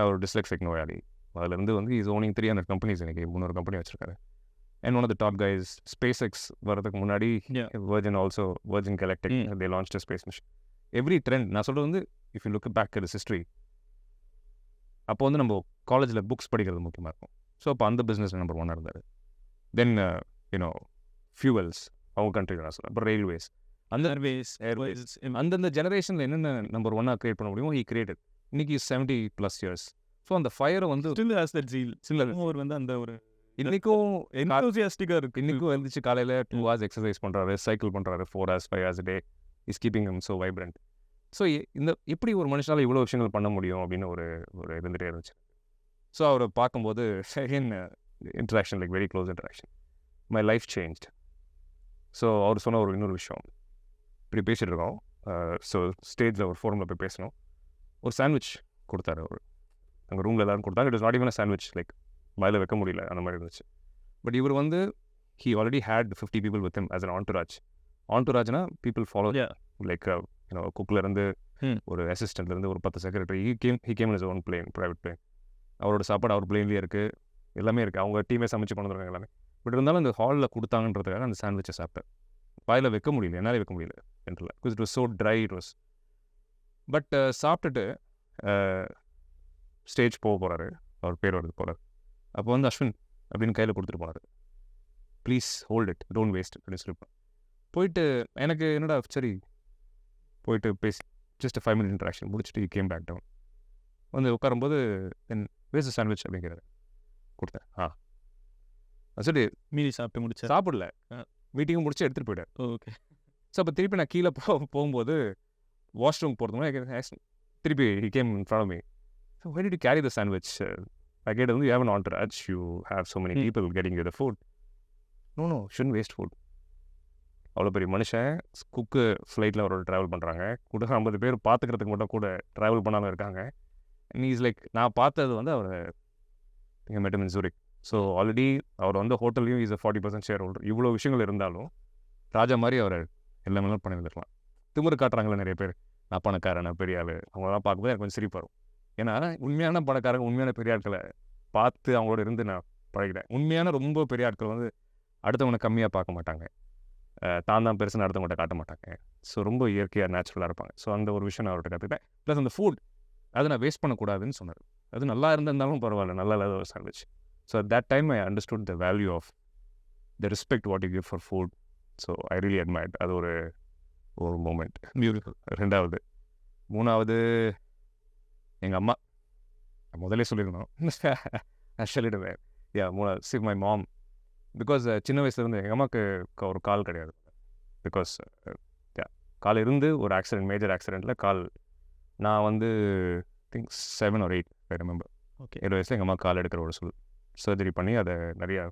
ஒரு டிஸ்லெக்சிக் நோயாளி. அதுலேருந்து வந்து இஸ் ஓனிங் 300 கம்பெனிஸ், எனக்கு 300 கம்பெனி வச்சுருக்காரு. And one of the top guys. SpaceX வரதுக்கு முன்னாடி Virgin Galactic they launched a space mission. Every trend நான் சொல்கிறது வந்து if you look back at history, அப்போ வந்து நம்ம காலேஜில் புக்ஸ் படிக்கிறது முக்கியமாக இருக்கும். ஸோ அப்போ அந்த பிஸ்னஸ் நம்பர் 1 இருந்தார். தென் ஃபியூவல்ஸ் அவங்க கண்ட்ரியில் நான் சொல்கிறேன். அப்புறம் ரயில்வேஸ், அந்த ஏர்வேஸ் அந்தந்த ஜெனரேஷனில் என்னென்ன நம்பர் 1 create பண்ண முடியுமோ he created. இன்னைக்கு 70+ years. ஸோ அந்த ஃபயரை வந்து ஸ்டில் ஹேஸ் தட் ஜீல். அவர் வந்து அந்த ஒரு இன்றைக்கும் என்தூசியாஸ்டிக்காக இருக்குது. இன்றைக்கும் எழுந்திரிச்சு காலையில் 2 hours எக்ஸசைஸ் பண்ணுறாரு, சைக்கிள் பண்ணுறாரு 4 hours 5 hours a day. Is keeping him so vibrant. So இந்த இப்படி ஒரு மனுஷனால் இவ்வளோ விஷயங்கள் பண்ண முடியும் அப்படின்னு ஒரு இருந்துகிட்டே இருந்துச்சு. ஸோ அவரை பார்க்கும்போது interaction, like very close interaction. My life changed. So அவர் சொன்ன ஒரு இன்னொரு விஷயம், இப்படி பேசிகிட்டு இருக்கோம். ஸோ ஸ்டேஜில் ஒரு ஃபோரமில் போய் பேசணும். ஒரு சாண்ட்விச் கொடுத்தாரு அவர். அங்கே ரூமில் எல்லோரும் கொடுத்தாங்க. It was not even a sandwich, like வாயில் வைக்க முடியல அந்த மாதிரி இருந்துச்சு. பட் இவர் வந்து he already had 50 people with him as an entourage. Entourageனா people follow, like குக்லேருந்து ஒரு அசிஸ்டன்ட்லேருந்து ஒரு 10 secretary. he came in his own plane, private plane. அவரோட சாப்பாடு அவர் பிளேன்லேயே இருக்குது, எல்லாமே இருக்குது. அவங்க டீமே சமைச்சு கொண்டு வந்துருக்காங்க எல்லாமே. பட் இருந்தாலும் இந்த ஹாலில் கொடுத்தாங்கன்றதுக்காக அந்த சாண்ட்விச்சை சாப்பிட்டேன். வாயில் வைக்க முடியல, என்னால் வைக்க முடியல என்றில், because it was so dry it was. But சாப்பிட்டுட்டு ஸ்டேஜ் போக போகிறாரு, அவர் பேர் வருது போகிறார். அப்போ வந்து அஸ்வின் அப்படின்னு கையில் கொடுத்துட்டு போனார். Please hold it, don't waste அப்படின்னு சொல்லி போயிட்டு, எனக்கு என்னடா சரி போயிட்டு பேசி ஜஸ்ட் 5 minute இன்ட்ராக்ஷன் முடிச்சுட்டு கேம் பேக் டவுன் வந்து உட்காரும்போது தென் வேஸ்ட் சாண்ட்விச் அப்படிங்கிறாரு. கொடுத்தேன். சரி மீதி சாப்பிட்டு முடிச்சு சாப்பிடல, மீட்டிங்கும் முடிச்சு எடுத்துகிட்டு போயிட்டார். ஓகே. ஸோ அப்போ திருப்பி நான் கீழே போகும்போது வாஷ்ரூம் போகிறதுக்கு திருப்பி he came in front of me. So why did you carry the sandwich? I get you have an entourage, you have so many people getting you the food. No, shouldn't waste food. அவ்வளோ பெரிய மனுஷன், குக்கு ஃப்ளைட்டில் அவரோட travel பண்ணுறாங்க, கூட 50 பேர் பார்த்துக்கிறதுக்கு மட்டும் கூட ட்ராவல் பண்ணாமல் இருக்காங்க. அண்ட் இஸ் லைக், நான் பார்த்தது வந்து அவர் எங்கள் மெட்டம் இன் ஜூரிக். ஸோ ஆல்ரெடி அவர் வந்து ஹோட்டல்லையும் இஸ் 40% ஷேர் ஹோல்டர். இவ்வளோ விஷயங்கள் இருந்தாலும் ராஜா மாதிரி அவர் எல்லாமே பண்ணியிருந்துருக்கலாம். திமிரு காட்டுறாங்களே நிறைய பேர், நான் பணக்காரன், நான் பெரிய ஆள், அவங்களாம் பார்க்கும்போது எனக்கு கொஞ்சம் சிரிப்பு வரும். ஏன்னா உண்மையான பணக்காரங்க, உண்மையான பெரிய ஆட்களை பார்த்து அவங்களோட இருந்து நான் பழகிட்டேன். உண்மையான ரொம்ப பெரிய ஆட்கள் வந்து அடுத்தவங்களை கம்மியாக பார்க்க மாட்டாங்க, தான் பெருசுன்னு அடுத்தவங்கள்ட்ட காட்ட மாட்டாங்க. ஸோ ரொம்ப இயற்கையாக நேச்சுரலாக இருப்பாங்க. ஸோ அந்த ஒரு விஷயம் நான் அவர்கிட்ட கற்றுக்கிட்டேன். ப்ளஸ் அந்த ஃபுட் அதை நான் வேஸ்ட் பண்ணக்கூடாதுன்னு சொன்னார். அது நல்லா இருந்திருந்தாலும் பரவாயில்ல, நல்லா இல்லாத ஒரு sandwich. So at that time I understood the value of the respect what you give for food. So I really admired. அது ஒரு மூமெண்ட். பியூட்டிஃபுல். 2வது 3வது எங்கள் அம்மா. முதலே சொல்லியிருந்தோம், நான் சொல்லிடுவேன். 3வது மை மாம். பிகாஸ் சின்ன வயசுலேருந்து எங்கள் அம்மாவுக்கு ஒரு கால் கிடையாது. பிகாஸ் கால் இருந்து ஒரு ஆக்சிடென்ட், மேஜர் ஆக்சிடெண்ட்டில் கால், நான் வந்து think 7 or 8 I remember. Okay. 7 வயசில் எங்கள் அம்மா கால் எடுக்கிற ஒரு சர்ஜரி பண்ணி அதை நிறையா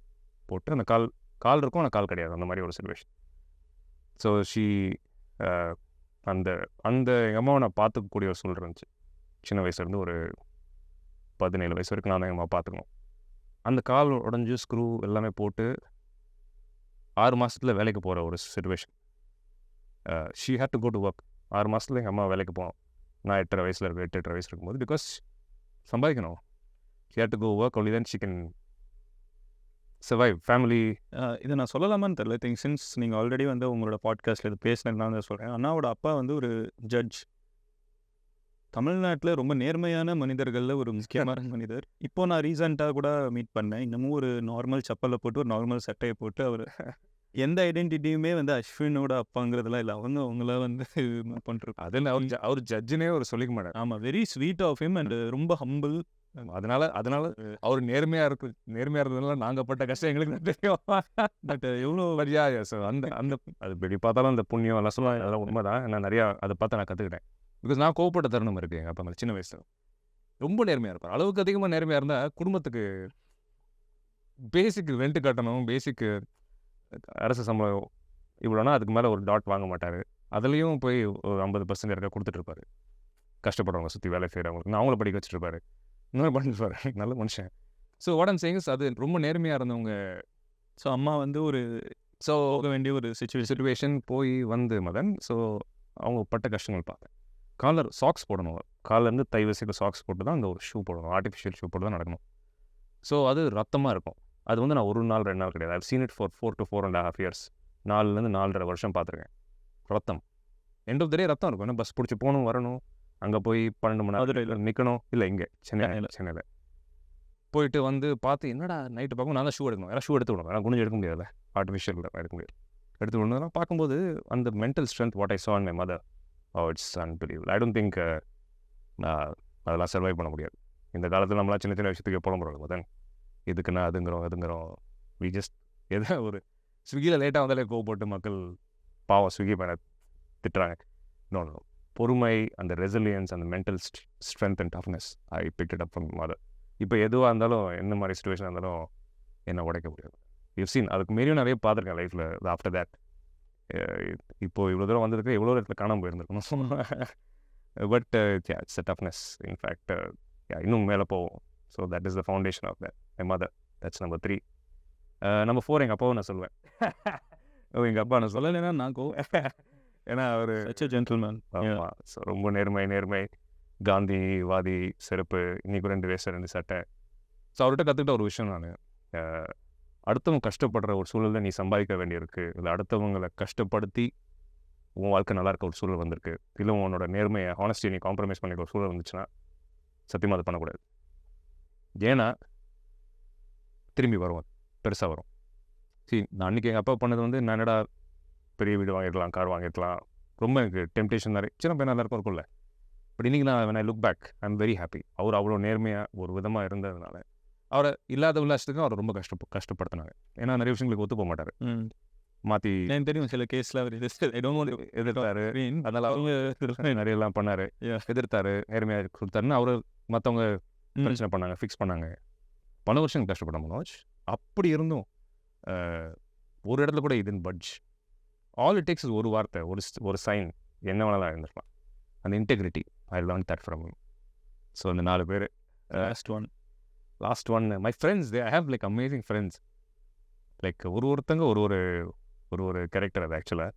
போட்டு அந்த கால் இருக்கும் ஆனால் கால் கிடையாது, அந்த மாதிரி ஒரு சிச்சுவேஷன். ஸோ அந்த எங்கள் அம்மாவை நான் பார்த்துக்கக்கூடிய ஒரு சூழல் இருந்துச்சு. சின்ன வயசுலேருந்து ஒரு 17 வயசு வரைக்கும் நான் தான் எங்கள் அம்மா பார்த்துக்கணும். அந்த கால் உடஞ்சி ஸ்க்ரூ எல்லாமே போட்டு 6 மாதத்தில் வேலைக்கு போகிற ஒரு situation. She had to go to work. 6 மாதத்தில் எங்கள் அம்மா வேலைக்கு போகணும். நான் 8.5 வயசில் இருக்கேன், 8 வயசு இருக்கும்போது, பிகாஸ் சம்பாதிக்கணும். She had to go work, only then she can survive family. இதை நான் சொல்லலாமான்னு தெரியல. திங்க் சின்ஸ் நீங்கள் ஆல்ரெடி வந்து உங்களோட பாட்காஸ்ட்டில் இது பேசினதுனால தான் சொல்கிறேன். அண்ணாவோட அப்பா வந்து ஒரு ஜட்ஜ். தமிழ்நாட்டில் ரொம்ப நேர்மையான மனிதர்களில் ஒரு முக்கியமான மனிதர். இப்போ நான் ரீசெண்டாக கூட மீட் பண்ணேன். இன்னமும் ஒரு நார்மல் செப்பலை போட்டு ஒரு நார்மல் சட்டையை போட்டு அவர் எந்த ஐடென்டிட்டியுமே வந்து அஸ்வினோட அப்பாங்கிறதுலாம் இல்லை. அவங்கள வந்து பண்ணுறோம். அதில் அவர் ஜட்ஜுனே ஒரு சொல்லிக்க மாட்டார். ஆமாம், very sweet of him and ரொம்ப ஹம்பிள். அதனால அவர் நேர்மையாக இருந்ததுனால நாங்கள் பட்ட கஷ்டம் எங்களுக்கு தெரியும். பட் எவ்வளோ வரியா அந்த அது எப்படி பார்த்தாலும் அந்த புண்ணியம் எல்லாம் சொல்லுவாங்க, அதெல்லாம் உண்மை தான். நான் நிறையா அதை பார்த்து நான் கற்றுக்கிட்டேன். பிகாஸ் நான் கோவப்பட்ட தருணம் இருக்குது எங்கள் அப்பா மேலே சின்ன வயசில். ரொம்ப நேர்மையாக இருப்பார். அளவுக்கு அதிகமாக நேர்மையாக இருந்தால் குடும்பத்துக்கு பேசிக் ரெண்ட் கட்டணும், பேசிக் அரசு சம்பளம் இவ்வளோனா அதுக்கு மேலே ஒரு டாட் வாங்க மாட்டார். அதுலேயும் போய் ஒரு 50% இருக்க கொடுத்துட்ருப்பாரு கஷ்டப்படுறவங்க, சுற்றி வேலை செய்கிறவங்களுக்கு. நான் அவங்கள படிக்க வச்சுருப்பாரு, இன்னொரு பண்ணிருப்பாரு. நல்ல மனுஷன். So what I'm saying is, அது ரொம்ப நேர்மையாக இருந்தவங்க. ஸோ அம்மா வந்து ஒரு போக வேண்டிய ஒரு சிச்சுவேஷன் போய் வந்து மதன். ஸோ அவங்க பட்ட கஷ்டங்கள் பார்த்தேன். காலர் சாக்ஸ் போடணும், காலேருந்து தை வரைக்கும் சாக்ஸ் போட்டு தான் அந்த ஒரு ஷூ போடணும், ஆர்டிஃபிஷியல் ஷூ போட்டு தான் நடக்கணும். ஸோ அது ரத்தமாக இருக்கும். அது வந்து நான் 1 நாள் 2 நாள் கிடையாது. I've seen it for 4 to 4.5 years. 4லேருந்து 4.5 வருஷம் பார்த்துருக்கேன். ரத்தம் எண்ட் ஆஃப் த டே ரத்தம் இருக்கும். ஏன்னா பஸ் பிடிச்சி போகணும், வரணும், அங்கே போய் 12 மணி நேரம் நிற்கணும். இல்லை இங்கே சென்னையில் போயிட்டு வந்து பார்த்து என்னடா நைட்டு பார்க்கும். நான் தான் ஷூ எடுக்கணும், ஏன்னா ஷூ எடுத்து விடணும், ஏன்னா குனிஞ்சு எடுக்க முடியாது, ஆர்டிஃபிஷியலில் எடுக்க முடியாது. எடுத்து விடணும். பார்க்கும்போது அந்த mental strength what I saw in my mother, it's unbelievable. I don't think அதெல்லாம் சர்வைவ் பண்ண முடியாது. இந்த காலத்தில் நம்மளாம் சின்ன சின்ன விஷயத்துக்கு போட முடியாது மதன். இதுக்குன்னா அதுங்கிறோம் வி ஜஸ்ட் எதோ ஒரு ஸ்விக்கியில் லேட்டாக வந்தாலே கோவப்பட்டு மக்கள் பாவம் ஸ்விக்கி பண்ண திட்டுறாங்க. இன்னொன்று பொறுமை, அந்த ரெசிலியன்ஸ், அந்த mental strength and toughness I picked it up from mother. இப்போ எதுவாக இருந்தாலும், எந்த மாதிரி சுச்சுவேஷனாக இருந்தாலும் என்ன உடைக்க முடியாது. யூ சீன் அதுக்கு மீறியும் நிறைய பார்த்துருக்கேன் லைஃப்பில். ஆஃப்டர் தேட் இப்போது இவ்வளோ தூரம் வந்ததுக்கு எவ்வளோ இடத்துல காணாமல் போயிருந்துருக்கணும். But it's a toughness. In fact இன்னும் மேலே போவோம். So that is the foundation of that. My mother. That's number 3. Number 4 எங்கள் அப்பாவும் நான் சொல்லுவேன். எங்கள் அப்பா நான் சொல்லலைன்னா நான் ஏன்னா அவர் ஜென்டில்மேன். ஆமாம். ஸோ ரொம்ப நேர்மை காந்திவாதி, செருப்பு, இன்னைக்கு 2 வேஷம் 2 சட்டை. ஸோ அவர்கிட்ட கற்றுக்கிட்ட ஒரு விஷயம் நான், அடுத்தவங்க கஷ்டப்படுற ஒரு சூழலில் நீ சம்பாதிக்க வேண்டியிருக்கு, இல்லை அடுத்தவங்களை கஷ்டப்படுத்தி உன் வாழ்க்கை நல்லா இருக்க ஒரு சூழல் வந்திருக்கு, இல்லை உன்னோட நேர்மையை ஹானஸ்டி நீ காம்ப்ரமைஸ் பண்ணிக்க ஒரு சூழல் வந்துச்சுன்னா சத்தியமாக அதை பண்ணக்கூடாது. ஏன்னா திரும்பி வரும், பெருசாக வரும். நான் அன்றைக்கி எங்கள் அப்பா பண்ணது வந்து நான் என்னடா பெரிய வீடு வாங்கிருக்கலாம், கார் வாங்கிருக்கலாம், ரொம்ப எனக்கு டெம்டேஷன் நிறைய சின்ன பையன் எல்லாருக்கும் இருக்கும்ல. பட் இன்றைக்கி நான் look back I am very happy. அவர் அவ்வளோ நேர்மையாக ஒரு விதமாக இருந்ததுனால அவரை இல்லாத உல்லாசத்துக்கும் அவர் ரொம்ப கஷ்டப்படுத்தினாங்க. ஏன்னா நிறைய விஷயங்களுக்கு ஒத்து போக மாட்டார். மாற்றி எனக்கு தெரியும் சில கேஸில் அவர் எதிர்த்தாரு. அதனால் அவங்க நிறையெல்லாம் பண்ணார், எதிர்த்தாரு, நேர்மையாக கொடுத்தாருன்னு அவர் மற்றவங்க பிரச்சனை பண்ணாங்க, ஃபிக்ஸ் பண்ணாங்க. பல வருஷம் கஷ்டப்பட மனோஜ். அப்படி இருந்தும் ஒரு இடத்துல கூட இதுன்னு பட்ஜ். ஆல் இட் டேக்ஸ் ஒரு வார்த்தை, ஒரு சைன், என்ன வேணாலும் இருந்திருக்கலாம். அந்த integrity I learn that from him. So அந்த 4 பேர். Last one my friends. I have like amazing friends. Like ஒருத்தங்க ஒரு கேரக்டர். அது ஆக்சுவலாக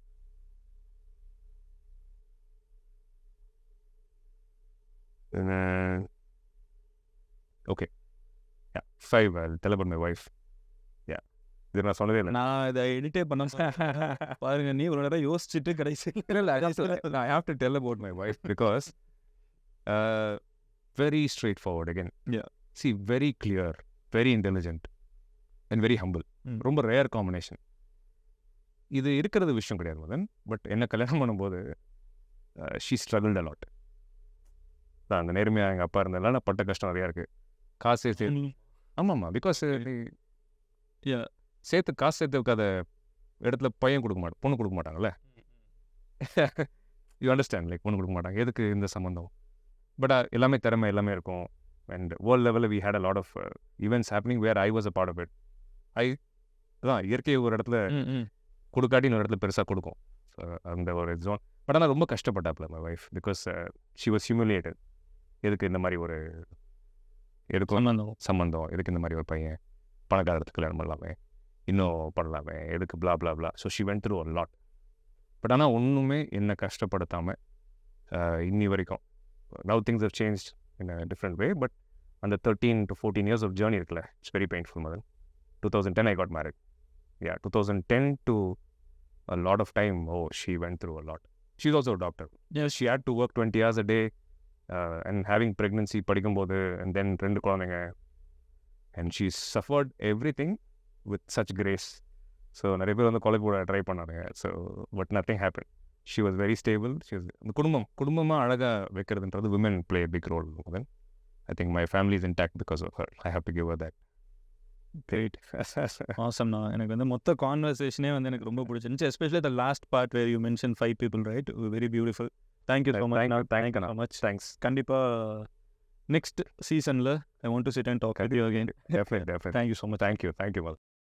okay 5 I'll tell about my wife. இது நான் சொன்னதே இல்லை. நான் இதை எடிட்டே பண்ண பாருங்க, நீ ஒரு நேரம் யோசிச்சுட்டு கடைசி I have to tell about my wife because very straightforward again. See, very clear, very intelligent and very humble. ரொம்ப ரேர் காம்பினேஷன். இது இருக்கிறது விஷயம் கிடையாது மதன். பட் என்ன கல்யாணம் பண்ணும்போது she struggled a lot. அந்த நேர்மையாக எங்கள் அப்பா இருந்ததுனால நான் பட்ட கஷ்டம் நிறையா இருக்குது. காசு சேர்த்து ஆமாம்மா, பிகாஸ் காசு சேர்த்து வைக்காத இடத்துல பையன் பொண்ணு கொடுக்க மாட்டாங்கல்ல. யூ அண்டர்ஸ்டாண்ட், லைக் பொண்ணு கொடுக்க மாட்டாங்க. எதுக்கு இந்த சம்மந்தம்? பட் எல்லாமே திறமை எல்லாமே இருக்கும். அண்ட் வேர்ல்ட் லெவலில் we had a lot of events happening where I was a part of it. அதான் இயற்கை ஒரு இடத்துல கொடுக்காட்டி இன்னொரு இடத்துல பெருசாக கொடுக்கும். அந்த ஒரு ஜோன். பட் ஆனால் ரொம்ப கஷ்டப்பட்டாப்புல my wife because she was humiliated. எதுக்கு இந்த மாதிரி ஒரு சம்மந்தம், எதுக்கு இந்த மாதிரி ஒரு பையன், பணக்காரத்துக்கு கல்யாணம் பண்ணலாமே, இன்னும் பண்ணலாமே, எதுக்கு blah blah blah. So she went through a lot. But ஆனால் ஒன்றுமே என்னை கஷ்டப்படுத்தாமல் இன்னி வரைக்கும். Now things have changed in a different way. But அந்த 13 to 14 years of journey இருக்குல்ல, it's very painful Madan. 2010 I got married. 2010 to a lot of time, she went through a lot. She's also a doctor. She had to work 20 hours a day and having pregnancy, படிக்கும்போது, and then 2 குழந்தைங்க, and she suffered everything with such grace. So நிறைய பேர் வந்து கொலை கூட try பண்ணாங்க. So but nothing happen. She was very stable. இந்த குடும்பமாக அழகாக வைக்கிறதுன்றது women play a big role. Then I think my family is intact because of her. I have to give her that. Great. Awesome. எனக்கு வந்து மொத்த கான்வர்சேஷனே வந்து எனக்கு ரொம்ப பிடிச்சிருந்துச்சு. Especially the last part where you mentioned 5 people, right? Very beautiful. Thank you so much. Thank you so much. Thanks. கண்டிப்பாக next சீசனில் I want to sit and talk with you again. Definitely. Thank you so much. Thank you.